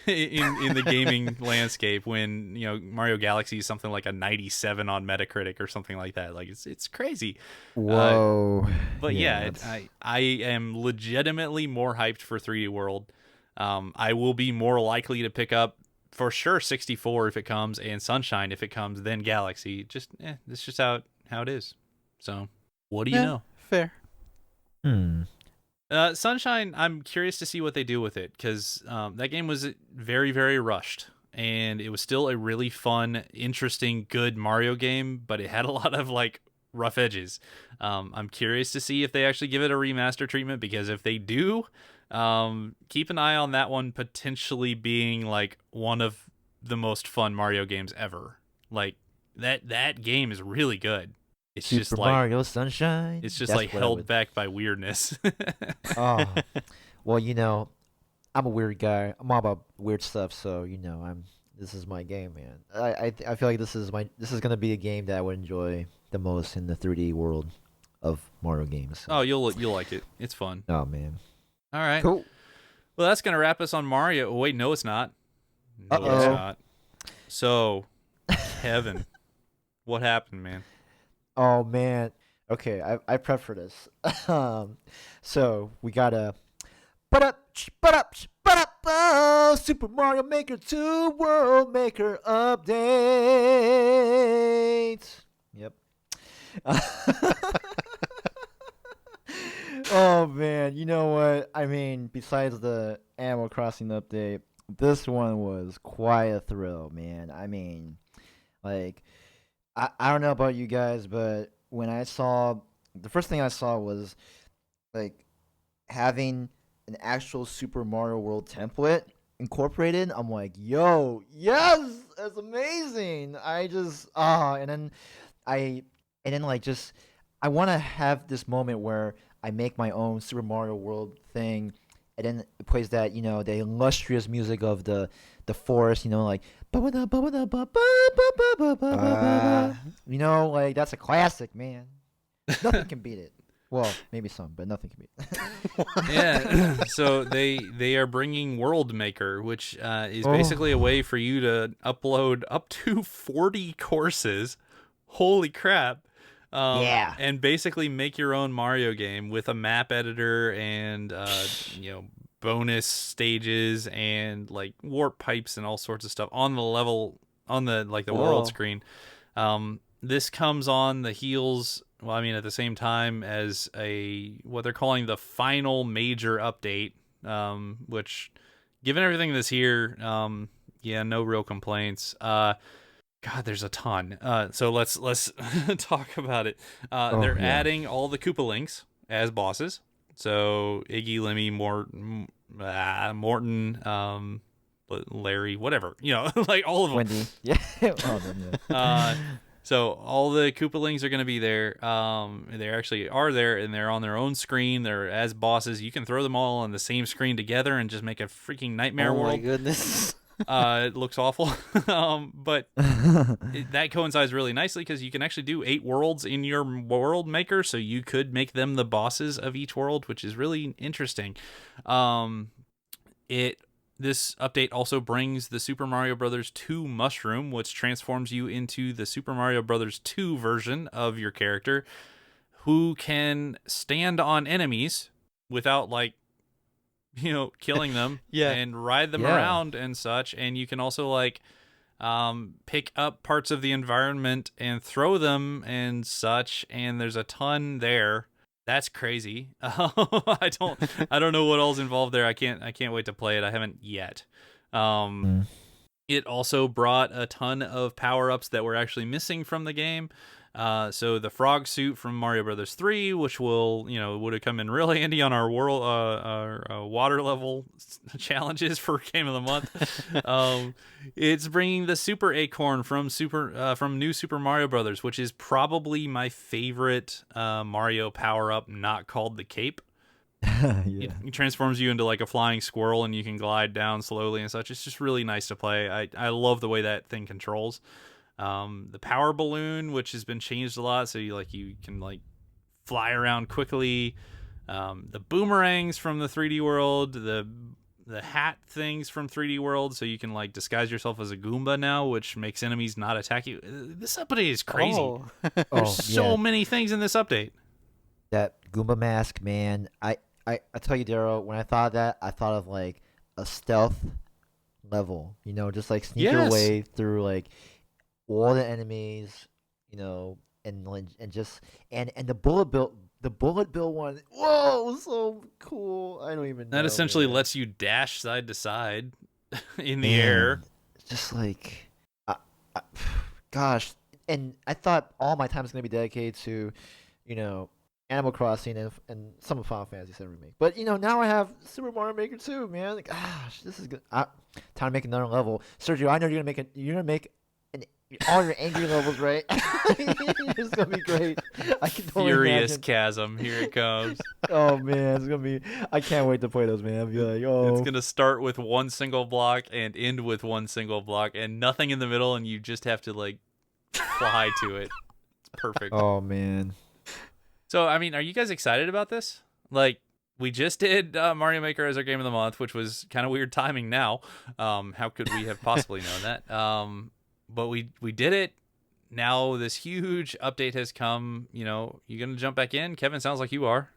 Speaker 1: in the gaming landscape when, Mario Galaxy is something like a 97 on Metacritic or something like that. Like it's crazy.
Speaker 3: Whoa.
Speaker 1: But yeah,
Speaker 3: that's-
Speaker 1: I am legitimately more hyped for 3D World. I will be more likely to pick up for sure 64 if it comes, and Sunshine if it comes, then Galaxy. Just that's just how it is. So what do you know?
Speaker 2: Fair.
Speaker 1: Sunshine, I'm curious to see what they do with it, because that game was very, very rushed, and it was still a really fun, interesting, good Mario game, but it had a lot of like rough edges. I'm curious to see if they actually give it a remaster treatment, because if they do, keep an eye on that one potentially being like one of the most fun Mario games ever. Like that game is really good. It's
Speaker 3: Super
Speaker 1: just like
Speaker 3: Mario Sunshine.
Speaker 1: it's just
Speaker 3: That's
Speaker 1: like
Speaker 3: what I
Speaker 1: held
Speaker 3: would-
Speaker 1: back by weirdness.
Speaker 3: Oh, well, I'm a weird guy. I'm all about weird stuff, so I'm. This is my game, man. I feel like this is gonna be a game that I would enjoy the most in the 3D world of Mario games.
Speaker 1: Oh,
Speaker 3: So.
Speaker 1: you'll like it. It's fun.
Speaker 3: Oh man.
Speaker 1: All right.
Speaker 3: Cool.
Speaker 1: Well, that's gonna wrap us on Mario. Oh, wait, no, it's not. No, it's
Speaker 3: Uh-oh.
Speaker 1: not. So, Kevin, what happened, man?
Speaker 3: Oh man. Okay, I prepped for this. So we gotta oh, Super Mario Maker 2 World Maker update. Yep. Oh man, you know what? I mean, besides the Animal Crossing update, this one was quite a thrill, man. I mean, like I don't know about you guys, but when I saw the first thing I saw was like having an actual Super Mario World template incorporated. I'm like, yo, yes, that's amazing. I and then like just I want to have this moment where I make my own Super Mario World thing, and then it plays that the illustrious music of the forest, like like that's a classic, man. Nothing can beat it. Well, maybe some, but nothing can beat it.
Speaker 1: Yeah. So they are bringing World Maker, which is basically a way for you to upload up to 40 courses. Holy crap.
Speaker 3: Yeah.
Speaker 1: And basically make your own Mario game with a map editor and bonus stages and like warp pipes and all sorts of stuff on the level on the the world screen. This comes on the heels, well, I mean, at the same time as what they're calling the final major update, which, given everything this year, no real complaints. God, there's a ton. So let's talk about it. They're adding all the Koopalings as bosses. So Iggy, Lemmy, Morton, Larry, whatever, like all of them.
Speaker 3: Wendy, yeah.
Speaker 1: So all the Koopalings are going to be there. They actually are there, and they're on their own screen. They're as bosses. You can throw them all on the same screen together and just make a freaking nightmare world.
Speaker 2: Oh my goodness.
Speaker 1: It looks awful, but that coincides really nicely because you can actually do 8 worlds in your world maker, so you could make them the bosses of each world, which is really interesting. This update also brings the Super Mario Bros. 2 mushroom, which transforms you into the Super Mario Bros. 2 version of your character, who can stand on enemies without killing them
Speaker 2: Yeah.
Speaker 1: and ride them around and such. And you can also pick up parts of the environment and throw them and such. And there's a ton there. That's crazy. I don't know what all's involved there. I can't wait to play it. I haven't yet. It also brought a ton of power-ups that were actually missing from the game. So the frog suit from Mario Brothers 3, which would have come in really handy on our world, our water level challenges for Game of the Month. It's bringing the Super Acorn from New Super Mario Brothers, which is probably my favorite Mario power-up, not called the Cape.
Speaker 3: Yeah.
Speaker 1: It transforms you into like a flying squirrel, and you can glide down slowly and such. It's just really nice to play. I love the way that thing controls. The power balloon, which has been changed a lot, so you can fly around quickly. The boomerangs from the 3D world, the hat things from 3D world, so you can disguise yourself as a Goomba now, which makes enemies not attack you. This update is crazy.
Speaker 2: Oh.
Speaker 1: There's so many things in this update.
Speaker 3: That Goomba mask, man. I tell you, Daryl, when I thought of that, I thought of a stealth level. Just sneak your way through all the enemies, and just and the bullet bill one. Whoa, so cool! I don't even know.
Speaker 1: That essentially
Speaker 3: man.
Speaker 1: lets you dash side to side in the air.
Speaker 3: Just gosh, and I thought all my time was gonna be dedicated to, Animal Crossing and some of Final Fantasy VII Remake. But now I have Super Mario Maker 2, man. Gosh, this is good. Time to make another level. Sergio, I know you're gonna make all your angry levels, right? It's gonna be great. I can totally
Speaker 1: Furious
Speaker 3: imagine.
Speaker 1: chasm, here it comes.
Speaker 3: Oh man, it's gonna be. I can't wait to play those, man. I'll be like,
Speaker 1: It's
Speaker 3: oh,
Speaker 1: gonna start with one single block and end with one single block and nothing in the middle, and you just have to like fly to it. It's perfect.
Speaker 3: oh man.
Speaker 1: So, I mean, are you guys excited about this? Like, we just did Mario Maker as our game of the month, which was kind of weird timing now. How could we have possibly known that? But we did it. Now this huge update has come. You gonna jump back in? Kevin, sounds like you are.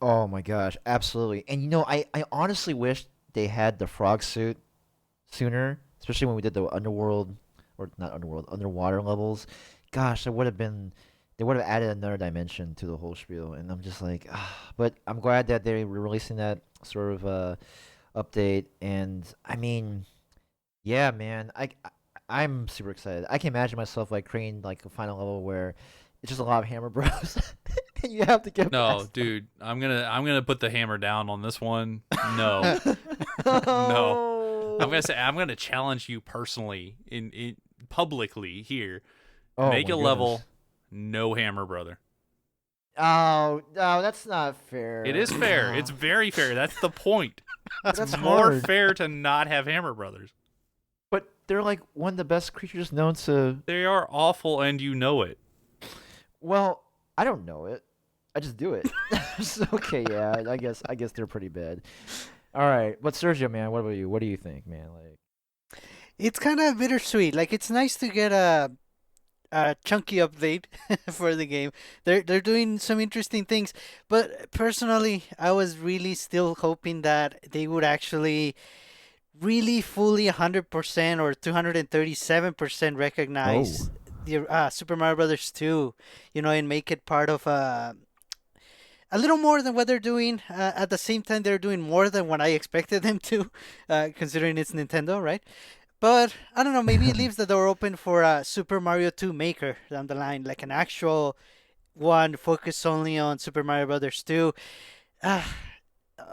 Speaker 3: Oh my gosh, absolutely. And I honestly wish they had the frog suit sooner, especially when we did the underworld or not underworld, underwater levels. Gosh, that would have been they would have added another dimension to the whole spiel. And I'm just like, but I'm glad that they were releasing that sort of update. And I mean, yeah, man, I'm super excited. I can imagine myself like creating like a final level where it's just a lot of Hammer Bros. And you have to get
Speaker 1: No,
Speaker 3: past
Speaker 1: dude, I'm gonna put the hammer down on this one. No, no. I'm
Speaker 3: Oh.
Speaker 1: gonna say I'm gonna challenge you personally in publicly here.
Speaker 3: Oh
Speaker 1: Make
Speaker 3: my
Speaker 1: a
Speaker 3: goodness.
Speaker 1: level, no hammer, brother.
Speaker 3: Oh, no, that's not
Speaker 1: It
Speaker 3: fair.
Speaker 1: is fair. It's very fair. That's the point. It's
Speaker 3: That's
Speaker 1: more
Speaker 3: hard.
Speaker 1: fair to not have hammer brothers.
Speaker 3: But they're like one of the best creatures known to.
Speaker 1: They are awful, and you know it.
Speaker 3: Well, I don't know it. I just do it. So, okay, yeah. I guess they're pretty bad. All right, but Sergio, man, what about you? What do you think, man? Like,
Speaker 2: It's kind of bittersweet. Like it's nice to get a chunky update for the game. They're doing some interesting things, but personally, I was really still hoping that they would actually really fully 100% or 237%
Speaker 3: oh,
Speaker 2: recognize the Super Mario Brothers 2, and make it part of a little more than what they're doing. At the same time, they're doing more than what I expected them to, considering it's Nintendo, right? But I don't know. Maybe it leaves the door open for a Super Mario 2 Maker down the line, like an actual one focused only on Super Mario Brothers 2. Uh,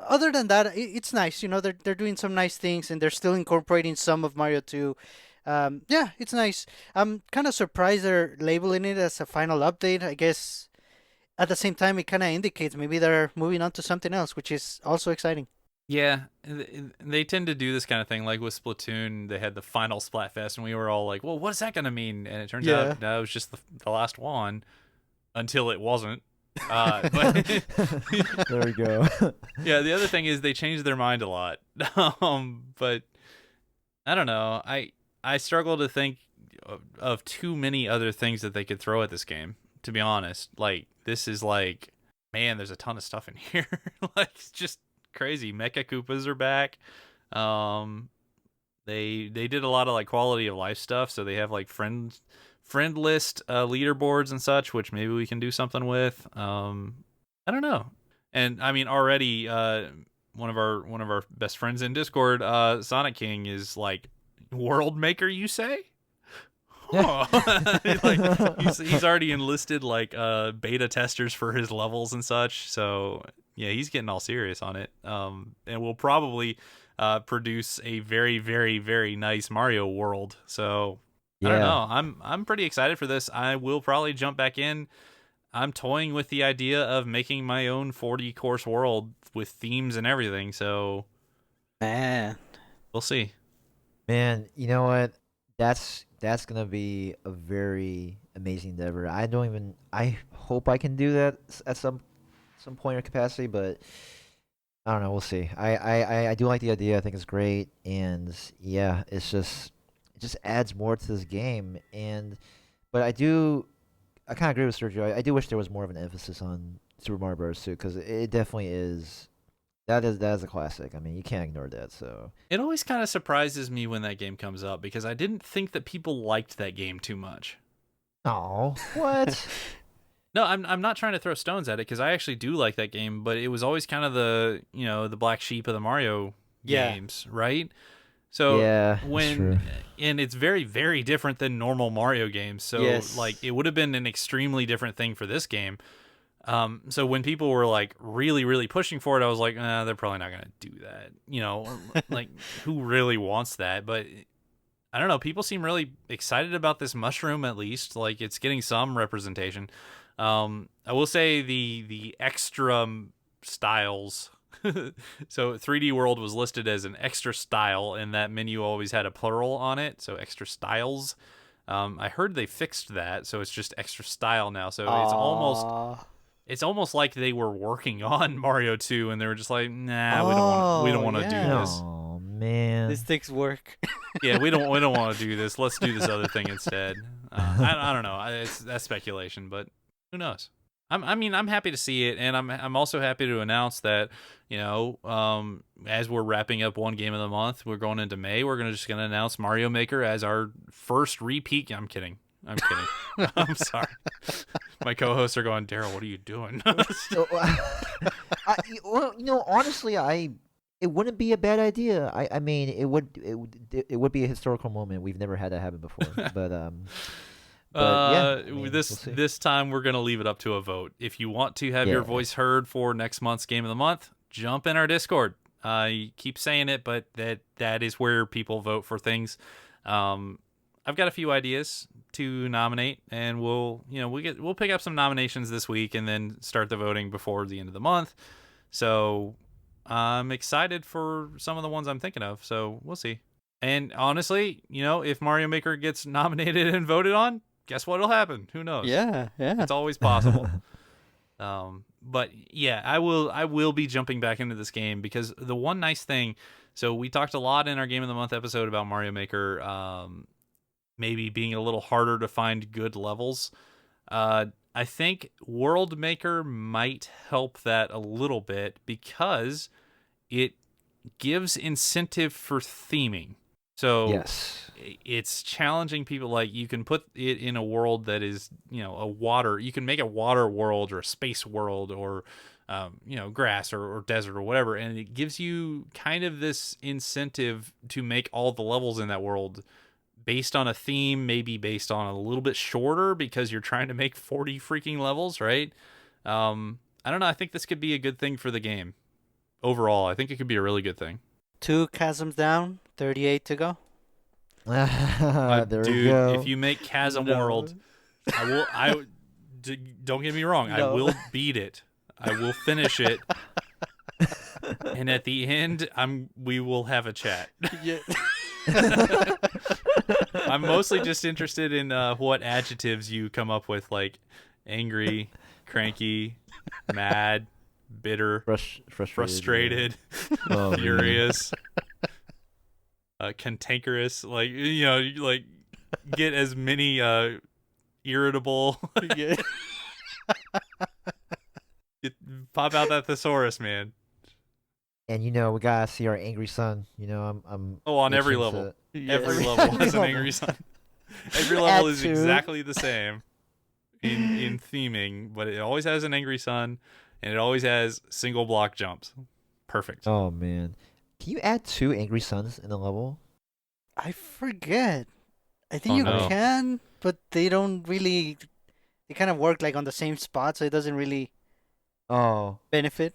Speaker 2: Other than that, it's nice. They're doing some nice things, and they're still incorporating some of Mario 2. Yeah, it's nice. I'm kind of surprised they're labeling it as a final update. I guess at the same time, it kind of indicates maybe they're moving on to something else, which is also exciting.
Speaker 1: Yeah, they tend to do this kind of thing. Like with Splatoon, they had the final Splatfest, and we were all like, "Well, what is that going to mean?" And it turns
Speaker 2: Yeah.
Speaker 1: out that was just the last one until it wasn't. But
Speaker 3: there we go.
Speaker 1: yeah, the other thing is they changed their mind a lot. But I don't know. I struggle to think of too many other things that they could throw at this game. To be honest, like this is like, man, there's a ton of stuff in here. Like it's just crazy. Mecha Koopas are back. Um, they did a lot of like quality of life stuff. So they have like friend list leaderboards and such, which maybe we can do something with. I don't know. And I mean, already one of our best friends in Discord, Sonic King, is like world maker. You say? Huh. Like he's already enlisted like beta testers for his levels and such. So yeah, he's getting all serious on it. And we'll probably produce a very very very nice Mario world. So I don't
Speaker 3: Yeah.
Speaker 1: know. I'm pretty excited for this. I will probably jump back in. I'm toying with the idea of making my own 40 course world with themes and everything. So
Speaker 2: Man.
Speaker 1: we'll see.
Speaker 3: Man, you know what? That's gonna be a very amazing endeavor. I don't even. I hope I can do that at some point or capacity, but I don't know. We'll see. I do like the idea. I think it's great, and yeah, it just adds more to this game. And but I kind of agree with Sergio. I do wish there was more of an emphasis on Super Mario Bros. Too, because it definitely is. That is a classic. I mean, you can't ignore that. So
Speaker 1: It always kind of surprises me when that game comes up because I didn't think that people liked that game too much.
Speaker 3: oh, what?
Speaker 1: No, I'm not trying to throw stones at it because I actually do like that game, but it was always kind of the black sheep of the Mario
Speaker 2: Yeah.
Speaker 1: games, right? So
Speaker 3: Yeah, that's true.
Speaker 1: and it's very very different than normal Mario games. So like
Speaker 2: Yes.
Speaker 1: it would have been an extremely different thing for this game. So when people were like really really pushing for it, I was like, they're probably not gonna do that. Like who really wants that? But I don't know. People seem really excited about this mushroom. At least, like it's getting some representation. I will say the extra styles. So 3D World was listed as an extra style, and that menu always had a plural on it. So extra styles. I heard they fixed that, so it's just extra style now. So
Speaker 2: Aww.
Speaker 1: it's almost like they were working on Mario 2, and they were just like, nah, we don't
Speaker 2: Oh,
Speaker 1: want to do
Speaker 2: yeah.
Speaker 1: this.
Speaker 3: Oh
Speaker 2: This
Speaker 3: man.
Speaker 2: takes work.
Speaker 1: Yeah, we don't want to do this. Let's do this other thing instead. I don't know. That's speculation, but who knows? I'm happy to see it, and I'm also happy to announce that, as we're wrapping up one game of the month, we're going into May. We're just gonna announce Mario Maker as our first repeat. I'm kidding. I'm sorry. My co-hosts are going, Daryl, what are you doing?
Speaker 3: So, well, honestly, it wouldn't be a bad idea. I mean, it would be a historical moment. We've never had that happen before. But yeah, I mean, we'll see.
Speaker 1: This time we're gonna leave it up to a vote. If you want to have your
Speaker 3: Yeah.
Speaker 1: voice heard for next month's game of the month, jump in our Discord. You keep saying it, but that is where people vote for things. I've got a few ideas to nominate, and we'll pick up some nominations this week, and then start the voting before the end of the month. So I'm excited for some of the ones I'm thinking of. So we'll see. And honestly, if Mario Maker gets nominated and voted on, guess what'll happen? Who knows?
Speaker 2: Yeah, yeah.
Speaker 1: It's always possible. But yeah, I will be jumping back into this game because the one nice thing. So we talked a lot in our Game of the Month episode about Mario Maker, maybe being a little harder to find good levels. I think World Maker might help that a little bit because it gives incentive for theming. So
Speaker 3: Yes.
Speaker 1: it's challenging people. Like, you can put it in a world that is, a water. You can make a water world or a space world or, grass or desert or whatever. And it gives you kind of this incentive to make all the levels in that world based on a theme, maybe based on a little bit shorter because you're trying to make 40 freaking levels, right? I don't know. I think this could be a good thing for the game. Overall, I think it could be a really good thing.
Speaker 2: 2 chasms down, 38 to go.
Speaker 3: There we
Speaker 1: Dude,
Speaker 3: go.
Speaker 1: if you make Chasm
Speaker 2: No.
Speaker 1: World, don't get me wrong, I
Speaker 2: No.
Speaker 1: will beat it. I will finish it. And at the end, we will have a chat.
Speaker 2: Yeah.
Speaker 1: I'm mostly just interested in what adjectives you come up with, like angry, cranky, mad, bitter, frustrated,
Speaker 3: Oh, man.
Speaker 1: furious, cantankerous. Like, like get as many irritable.
Speaker 2: Yeah.
Speaker 1: Pop out that thesaurus, man.
Speaker 3: And we gotta see our angry son. I'm
Speaker 1: Oh, on every
Speaker 3: itching
Speaker 1: level.
Speaker 3: to-
Speaker 1: Every
Speaker 2: Yes.
Speaker 1: level has an angry son. Every level is
Speaker 2: Add to.
Speaker 1: exactly the same in theming, but it always has an angry son, and it always has single block jumps. Perfect.
Speaker 3: Oh man, can you add 2 angry sons in a level?
Speaker 2: I forget. I think
Speaker 1: Oh,
Speaker 2: you
Speaker 1: no.
Speaker 2: can, but they don't really. They kind of work like on the same spot, so it doesn't really
Speaker 3: Oh,
Speaker 2: benefit.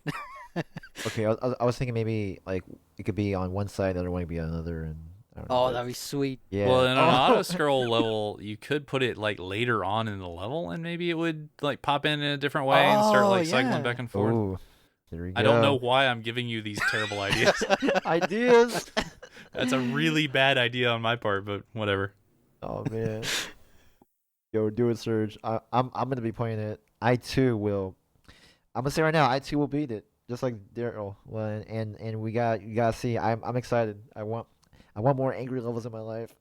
Speaker 3: okay. I was thinking maybe like it could be on one side, the other one could be on another, and I don't know.
Speaker 2: Oh,
Speaker 3: but-
Speaker 2: that'd be sweet.
Speaker 3: yeah.
Speaker 1: Well, in an
Speaker 3: Oh.
Speaker 1: auto scroll level, you could put it like later on in the level, and maybe it would like pop in a different way and start
Speaker 2: Oh,
Speaker 1: like
Speaker 2: yeah.
Speaker 1: cycling back and forth.
Speaker 3: Ooh, there we go.
Speaker 1: I don't know why I'm giving you these terrible ideas.
Speaker 3: Ideas.
Speaker 1: That's a really bad idea on my part, but whatever.
Speaker 3: Oh man. Yo, do it, Serge. I'm gonna be playing it. I too will. I'm gonna say right now, I too will beat it, just like Daryl. Well, and you gotta see. I'm excited. I want more angry levels in my life.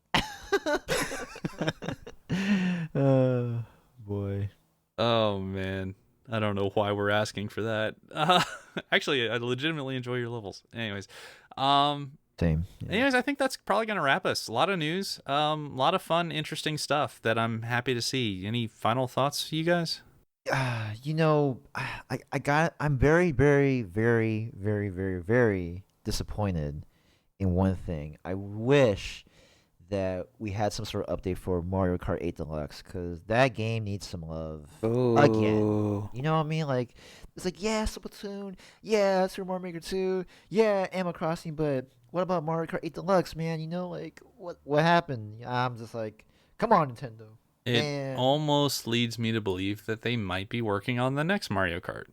Speaker 3: Oh boy.
Speaker 1: Oh man, I don't know why we're asking for that. Actually, I legitimately enjoy your levels. Anyways,
Speaker 3: Same. Yeah.
Speaker 1: I think that's probably gonna wrap us. A lot of news, a lot of fun, interesting stuff that I'm happy to see. Any final thoughts, you guys?
Speaker 3: I'm very, very, very, very, very, very disappointed in one thing. I wish that we had some sort of update for Mario Kart 8 Deluxe because that game needs some love again.
Speaker 2: Ooh.
Speaker 3: You know what I mean? Like it's like yeah, Splatoon, yeah, Super Mario Maker 2, yeah, Animal Crossing, but what about Mario Kart 8 Deluxe, man? You know, like what happened? I'm just like, come on, Nintendo,
Speaker 1: It
Speaker 3: man.
Speaker 1: almost leads me to believe that they might be working on the next Mario Kart.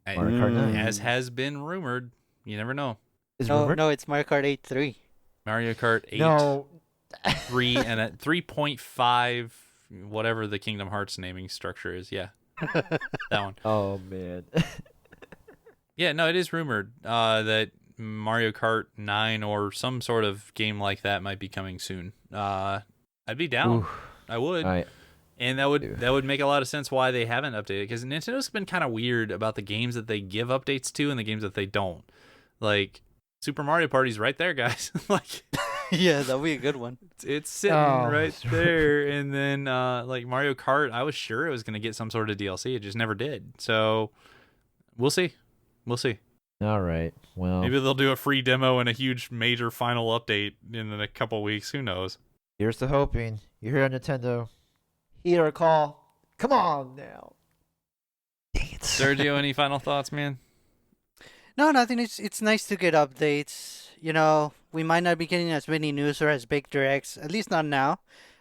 Speaker 3: Mario Kart 9
Speaker 1: As has been rumored. You never know.
Speaker 3: is
Speaker 2: No,
Speaker 3: rumored.
Speaker 2: no, it's Mario Kart 8 3.
Speaker 1: Mario Kart 8,
Speaker 3: No.
Speaker 1: 3, and at 3.5, whatever the Kingdom Hearts naming structure is. Yeah, that one.
Speaker 3: Oh man.
Speaker 1: Yeah, no, it is rumored that Mario Kart 9 or some sort of game like that might be coming soon. I'd be down.
Speaker 3: Ooh.
Speaker 1: I would.
Speaker 3: I
Speaker 1: And that would make a lot of sense why they haven't updated, because Nintendo's been kind of weird about the games that they give updates to and the games that they don't. Like Super Mario Party's right there, guys. Like
Speaker 2: Yeah, that'll be a good one.
Speaker 1: it's sitting
Speaker 3: Oh,
Speaker 1: right
Speaker 3: sure.
Speaker 1: there. And then like Mario Kart, I was sure it was going to get some sort of DLC. It just never did. So we'll see. We'll see.
Speaker 3: All right. Well,
Speaker 1: Maybe they'll do a free demo and a huge major final update in a couple weeks. Who knows?
Speaker 3: here's to hoping. You're here on Nintendo. Hear a call. Come on now. Dang it.
Speaker 1: Sergio, any final thoughts, man?
Speaker 2: No, nothing. It's nice to get updates. You know, we might not be getting as many news or as big directs, at least not now.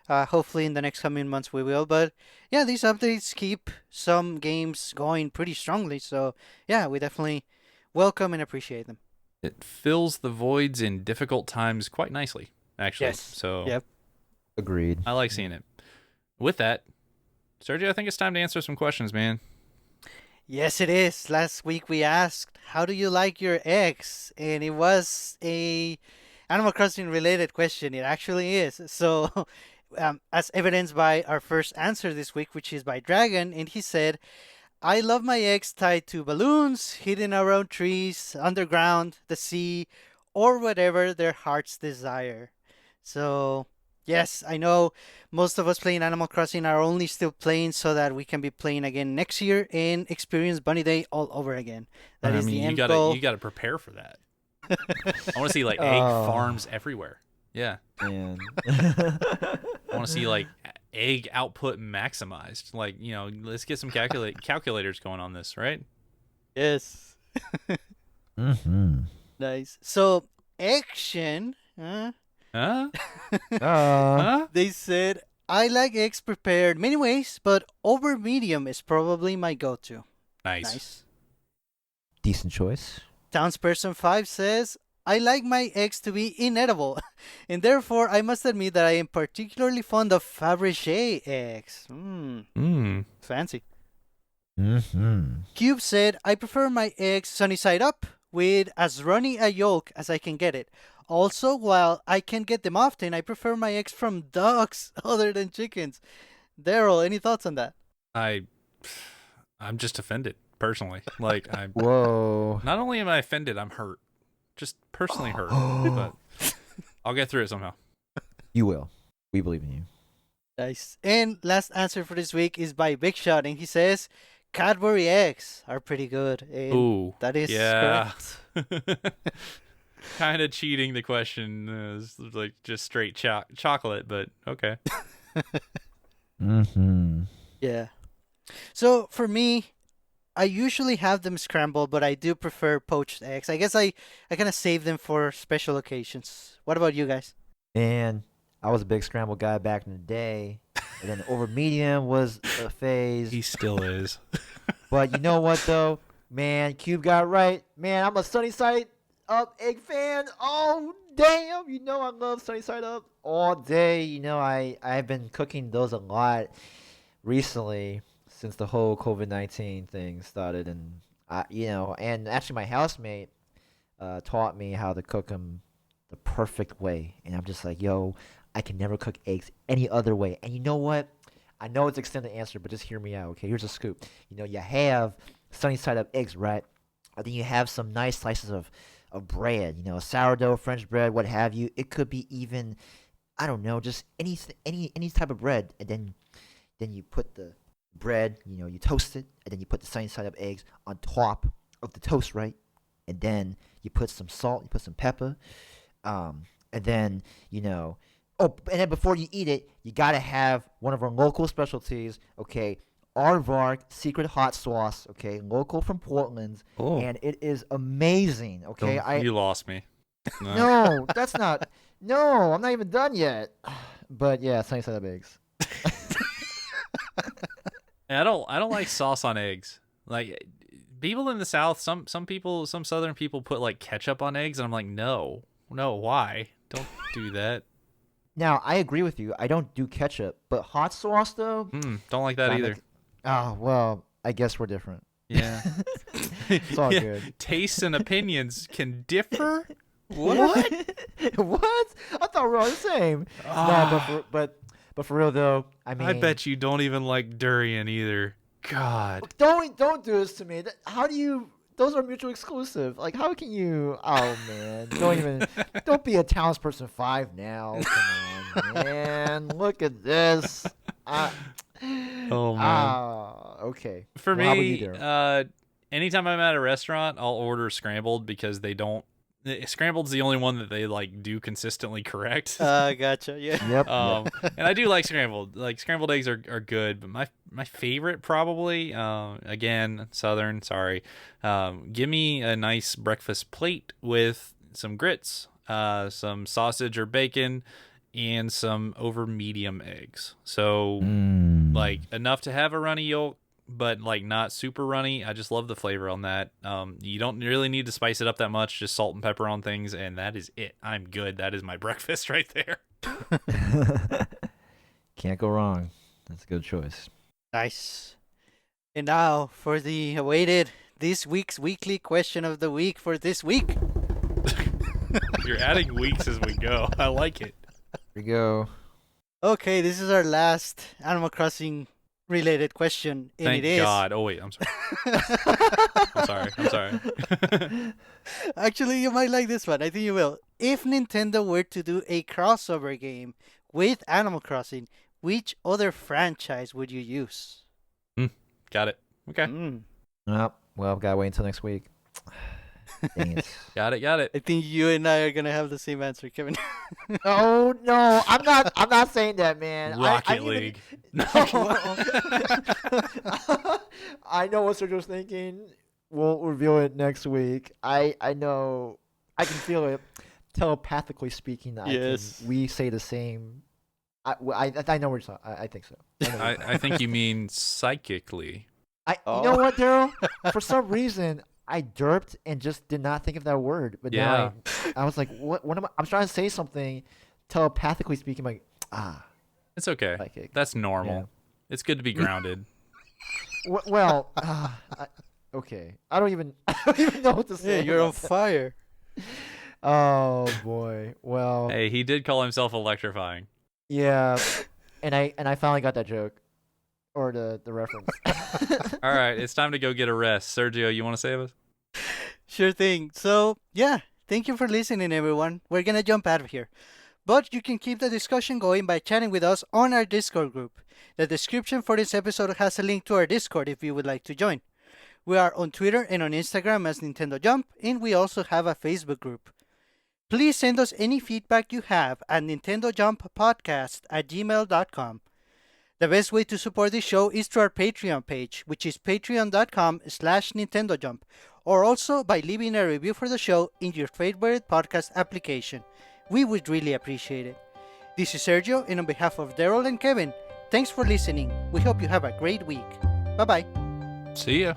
Speaker 2: Hopefully, in the next coming months, we will. But yeah, these updates keep some games going pretty strongly. So yeah, we definitely welcome and appreciate them.
Speaker 1: It fills the voids in difficult times quite nicely, actually.
Speaker 2: Yes.
Speaker 1: So
Speaker 2: Yep.
Speaker 3: Agreed.
Speaker 1: I like seeing it. With that, Sergio, I think it's time to answer some questions, man.
Speaker 2: Yes, it is. Last week we asked, "How do you like your ex?" and it was a Animal Crossing related question. It actually is. So, as evidenced by our first answer this week, which is by Dragon, and he said, "I love my ex tied to balloons, hidden around trees, underground, the sea, or whatever their hearts desire." So, yes, I know most of us playing Animal Crossing are only still playing so that we can be playing again next year and experience Bunny Day all over again. That
Speaker 1: I
Speaker 2: is
Speaker 1: mean,
Speaker 2: the
Speaker 1: you
Speaker 2: end
Speaker 1: gotta
Speaker 2: goal.
Speaker 1: you gotta prepare for that. I want to see like egg
Speaker 3: Oh.
Speaker 1: farms everywhere. Yeah,
Speaker 3: Man.
Speaker 1: I want to see like egg output maximized. Like let's get some calculators going on this, right?
Speaker 2: Yes.
Speaker 3: mm-hmm.
Speaker 2: Nice. So, action.
Speaker 1: Huh?
Speaker 3: Uh,
Speaker 1: Huh?
Speaker 2: They said, "I like eggs prepared many ways, but over medium is probably my go-to."
Speaker 1: Nice.
Speaker 2: Nice.
Speaker 3: decent choice.
Speaker 2: Townsperson 5 says, "I like my eggs to be inedible, and therefore I must admit that I am particularly fond of Fabergé eggs." Fancy.
Speaker 3: Mm-hmm.
Speaker 2: Cube said, "I prefer my eggs sunny side up with as runny a yolk as I can get it. Also, while I can get them often, I prefer my eggs from ducks other than chickens." Daryl, any thoughts on that?
Speaker 1: I'm just offended personally. Like I'm
Speaker 3: Whoa.
Speaker 1: not only am I offended, I'm hurt. Just personally hurt. But I'll get through it somehow.
Speaker 3: You will. We believe in you.
Speaker 2: Nice. And last answer for this week is by Big Shot, and he says, "Cadbury eggs are pretty good." And
Speaker 1: Ooh,
Speaker 2: that is
Speaker 1: yeah.
Speaker 2: correct.
Speaker 1: Kind of cheating the question. Is like just straight chocolate, but okay.
Speaker 3: Mm-hmm.
Speaker 2: Yeah. So for me, I usually have them scrambled, but I do prefer poached eggs. I guess I kind of save them for special occasions. What about you guys?
Speaker 3: And I was a big scramble guy back in the day. And then over medium was a phase.
Speaker 1: He still is.
Speaker 3: But you know what though? Man, Cube got right. Man, I'm a sunny side up egg fan. Oh damn. You know I love sunny side up all day. You know I've been cooking those a lot recently since the whole COVID-19 thing started, and and actually my housemate taught me how to cook them the perfect way, and I'm just like, yo, I can never cook eggs any other way. And you know what? I know it's extended answer, but just hear me out, okay? Here's a scoop. You have sunny side up eggs, right? And then you have some nice slices of bread, sourdough, French bread, what have you. It could be even, I don't know, just any type of bread, and then you put the bread, you toast it, and then you put the sunny side up eggs on top of the toast, right? And then you put some salt, you put some pepper, and then oh, and then before you eat it, you gotta have one of our local specialties. Okay, Aardvark secret hot sauce. Okay, local from Portland,
Speaker 1: Oh,
Speaker 3: and it is amazing. Okay,
Speaker 1: you lost me. No.
Speaker 3: no, that's not. No, I'm not even done yet. But yeah, sunny side up eggs.
Speaker 1: I don't like sauce on eggs. Like people in the South, some people, some Southern people put like ketchup on eggs, and I'm like, no, why? Don't do that.
Speaker 3: Now I agree with you. I don't do ketchup, but hot sauce though.
Speaker 1: Don't like that
Speaker 3: kinda-
Speaker 1: either.
Speaker 3: Oh well, I guess we're different.
Speaker 1: Yeah.
Speaker 3: It's all good.
Speaker 1: Tastes and opinions can differ.
Speaker 3: What? What? I thought we were all the same. No, but for real though, I mean,
Speaker 1: I bet you don't even like durian either. God.
Speaker 3: don't do this to me. How do you? Those are mutually exclusive. Like, how can you? Oh man, don't be a townsperson 5 now. Come on, man. Look at this.
Speaker 1: Oh man.
Speaker 3: Okay.
Speaker 1: For
Speaker 3: Well, how about you,
Speaker 1: me,
Speaker 3: Daryl?
Speaker 1: anytime I'm at a restaurant, I'll order scrambled because they don't. Scrambled's the only one that they like do consistently correct.
Speaker 2: Gotcha. Yeah.
Speaker 3: Yep.
Speaker 1: And I do like scrambled. Like scrambled eggs are good, but my favorite probably, again, Southern. Sorry, give me a nice breakfast plate with some grits, some sausage or bacon, and some over medium eggs. So like enough to have a runny yolk, but like not super runny. I just love the flavor on that. You don't really need to spice it up that much. Just salt and pepper on things, and that is it. I'm good. That is my breakfast right there.
Speaker 3: Can't go wrong. That's a good choice.
Speaker 2: Nice. And now for the awaited this week's weekly question of the week for this week.
Speaker 1: You're adding weeks as we go. I like it.
Speaker 3: Here we go.
Speaker 2: Okay, this is our last Animal Crossing related question, and
Speaker 1: Thank
Speaker 2: it is.
Speaker 1: God. Oh wait, I'm sorry. I'm sorry.
Speaker 2: Actually, you might like this one. I think you will. If Nintendo were to do a crossover game with Animal Crossing, which other franchise would you use?
Speaker 1: Got it. Okay.
Speaker 3: Well, gotta wait until next week. Dang it.
Speaker 1: Got it.
Speaker 2: I think you and I are gonna have the same answer, Kevin.
Speaker 3: Oh no, I'm not. I'm not saying that, man.
Speaker 1: Rocket League.
Speaker 3: No. I know what Sergio's thinking. We'll reveal it next week. I know. I can feel it. Telepathically speaking,
Speaker 2: Yes.
Speaker 3: we say the same. I know where you're talking. I think so.
Speaker 1: I think you mean psychically.
Speaker 3: You know what, Daryl? For some reason, I derped and just did not think of that word. But now I was like, what am I? I'm trying to say something. Telepathically speaking, like,
Speaker 1: It's okay.
Speaker 3: psychic.
Speaker 1: That's normal.
Speaker 3: Yeah.
Speaker 1: It's good to be grounded.
Speaker 3: Well, okay. I don't even know what to say.
Speaker 2: Yeah, you're on
Speaker 3: about that.
Speaker 2: fire.
Speaker 3: Oh boy. Well,
Speaker 1: Hey, he did call himself electrifying.
Speaker 3: yeah. And I finally got that joke, or the reference.
Speaker 1: All right, it's time to go get a rest. Sergio, you want to save us?
Speaker 2: Sure thing. So, yeah, thank you for listening, everyone. We're gonna jump out of here. But you can keep the discussion going by chatting with us on our Discord group. The description for this episode has a link to our Discord if you would like to join. We are on Twitter and on Instagram as Nintendo Jump, and we also have a Facebook group. Please send us any feedback you have at nintendojumppodcast@gmail.com. The best way to support this show is through our Patreon page, which is patreon.com/nintendojump, or also by leaving a review for the show in your favorite podcast application. We would really appreciate it. This is Sergio, and on behalf of Daryl and Kevin, thanks for listening. We hope you have a great week. Bye-bye.
Speaker 1: See ya.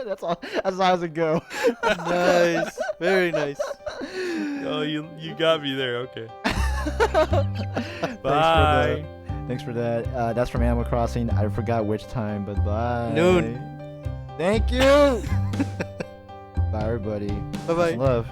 Speaker 3: That's all. As long as it go.
Speaker 2: Nice. Very nice.
Speaker 1: Oh, you got me there. Okay.
Speaker 3: Bye. Thanks for that. That's from Animal Crossing. I forgot which time, but bye.
Speaker 2: Noon.
Speaker 3: Thank you. Bye, everybody.
Speaker 2: Bye-bye.
Speaker 3: Love.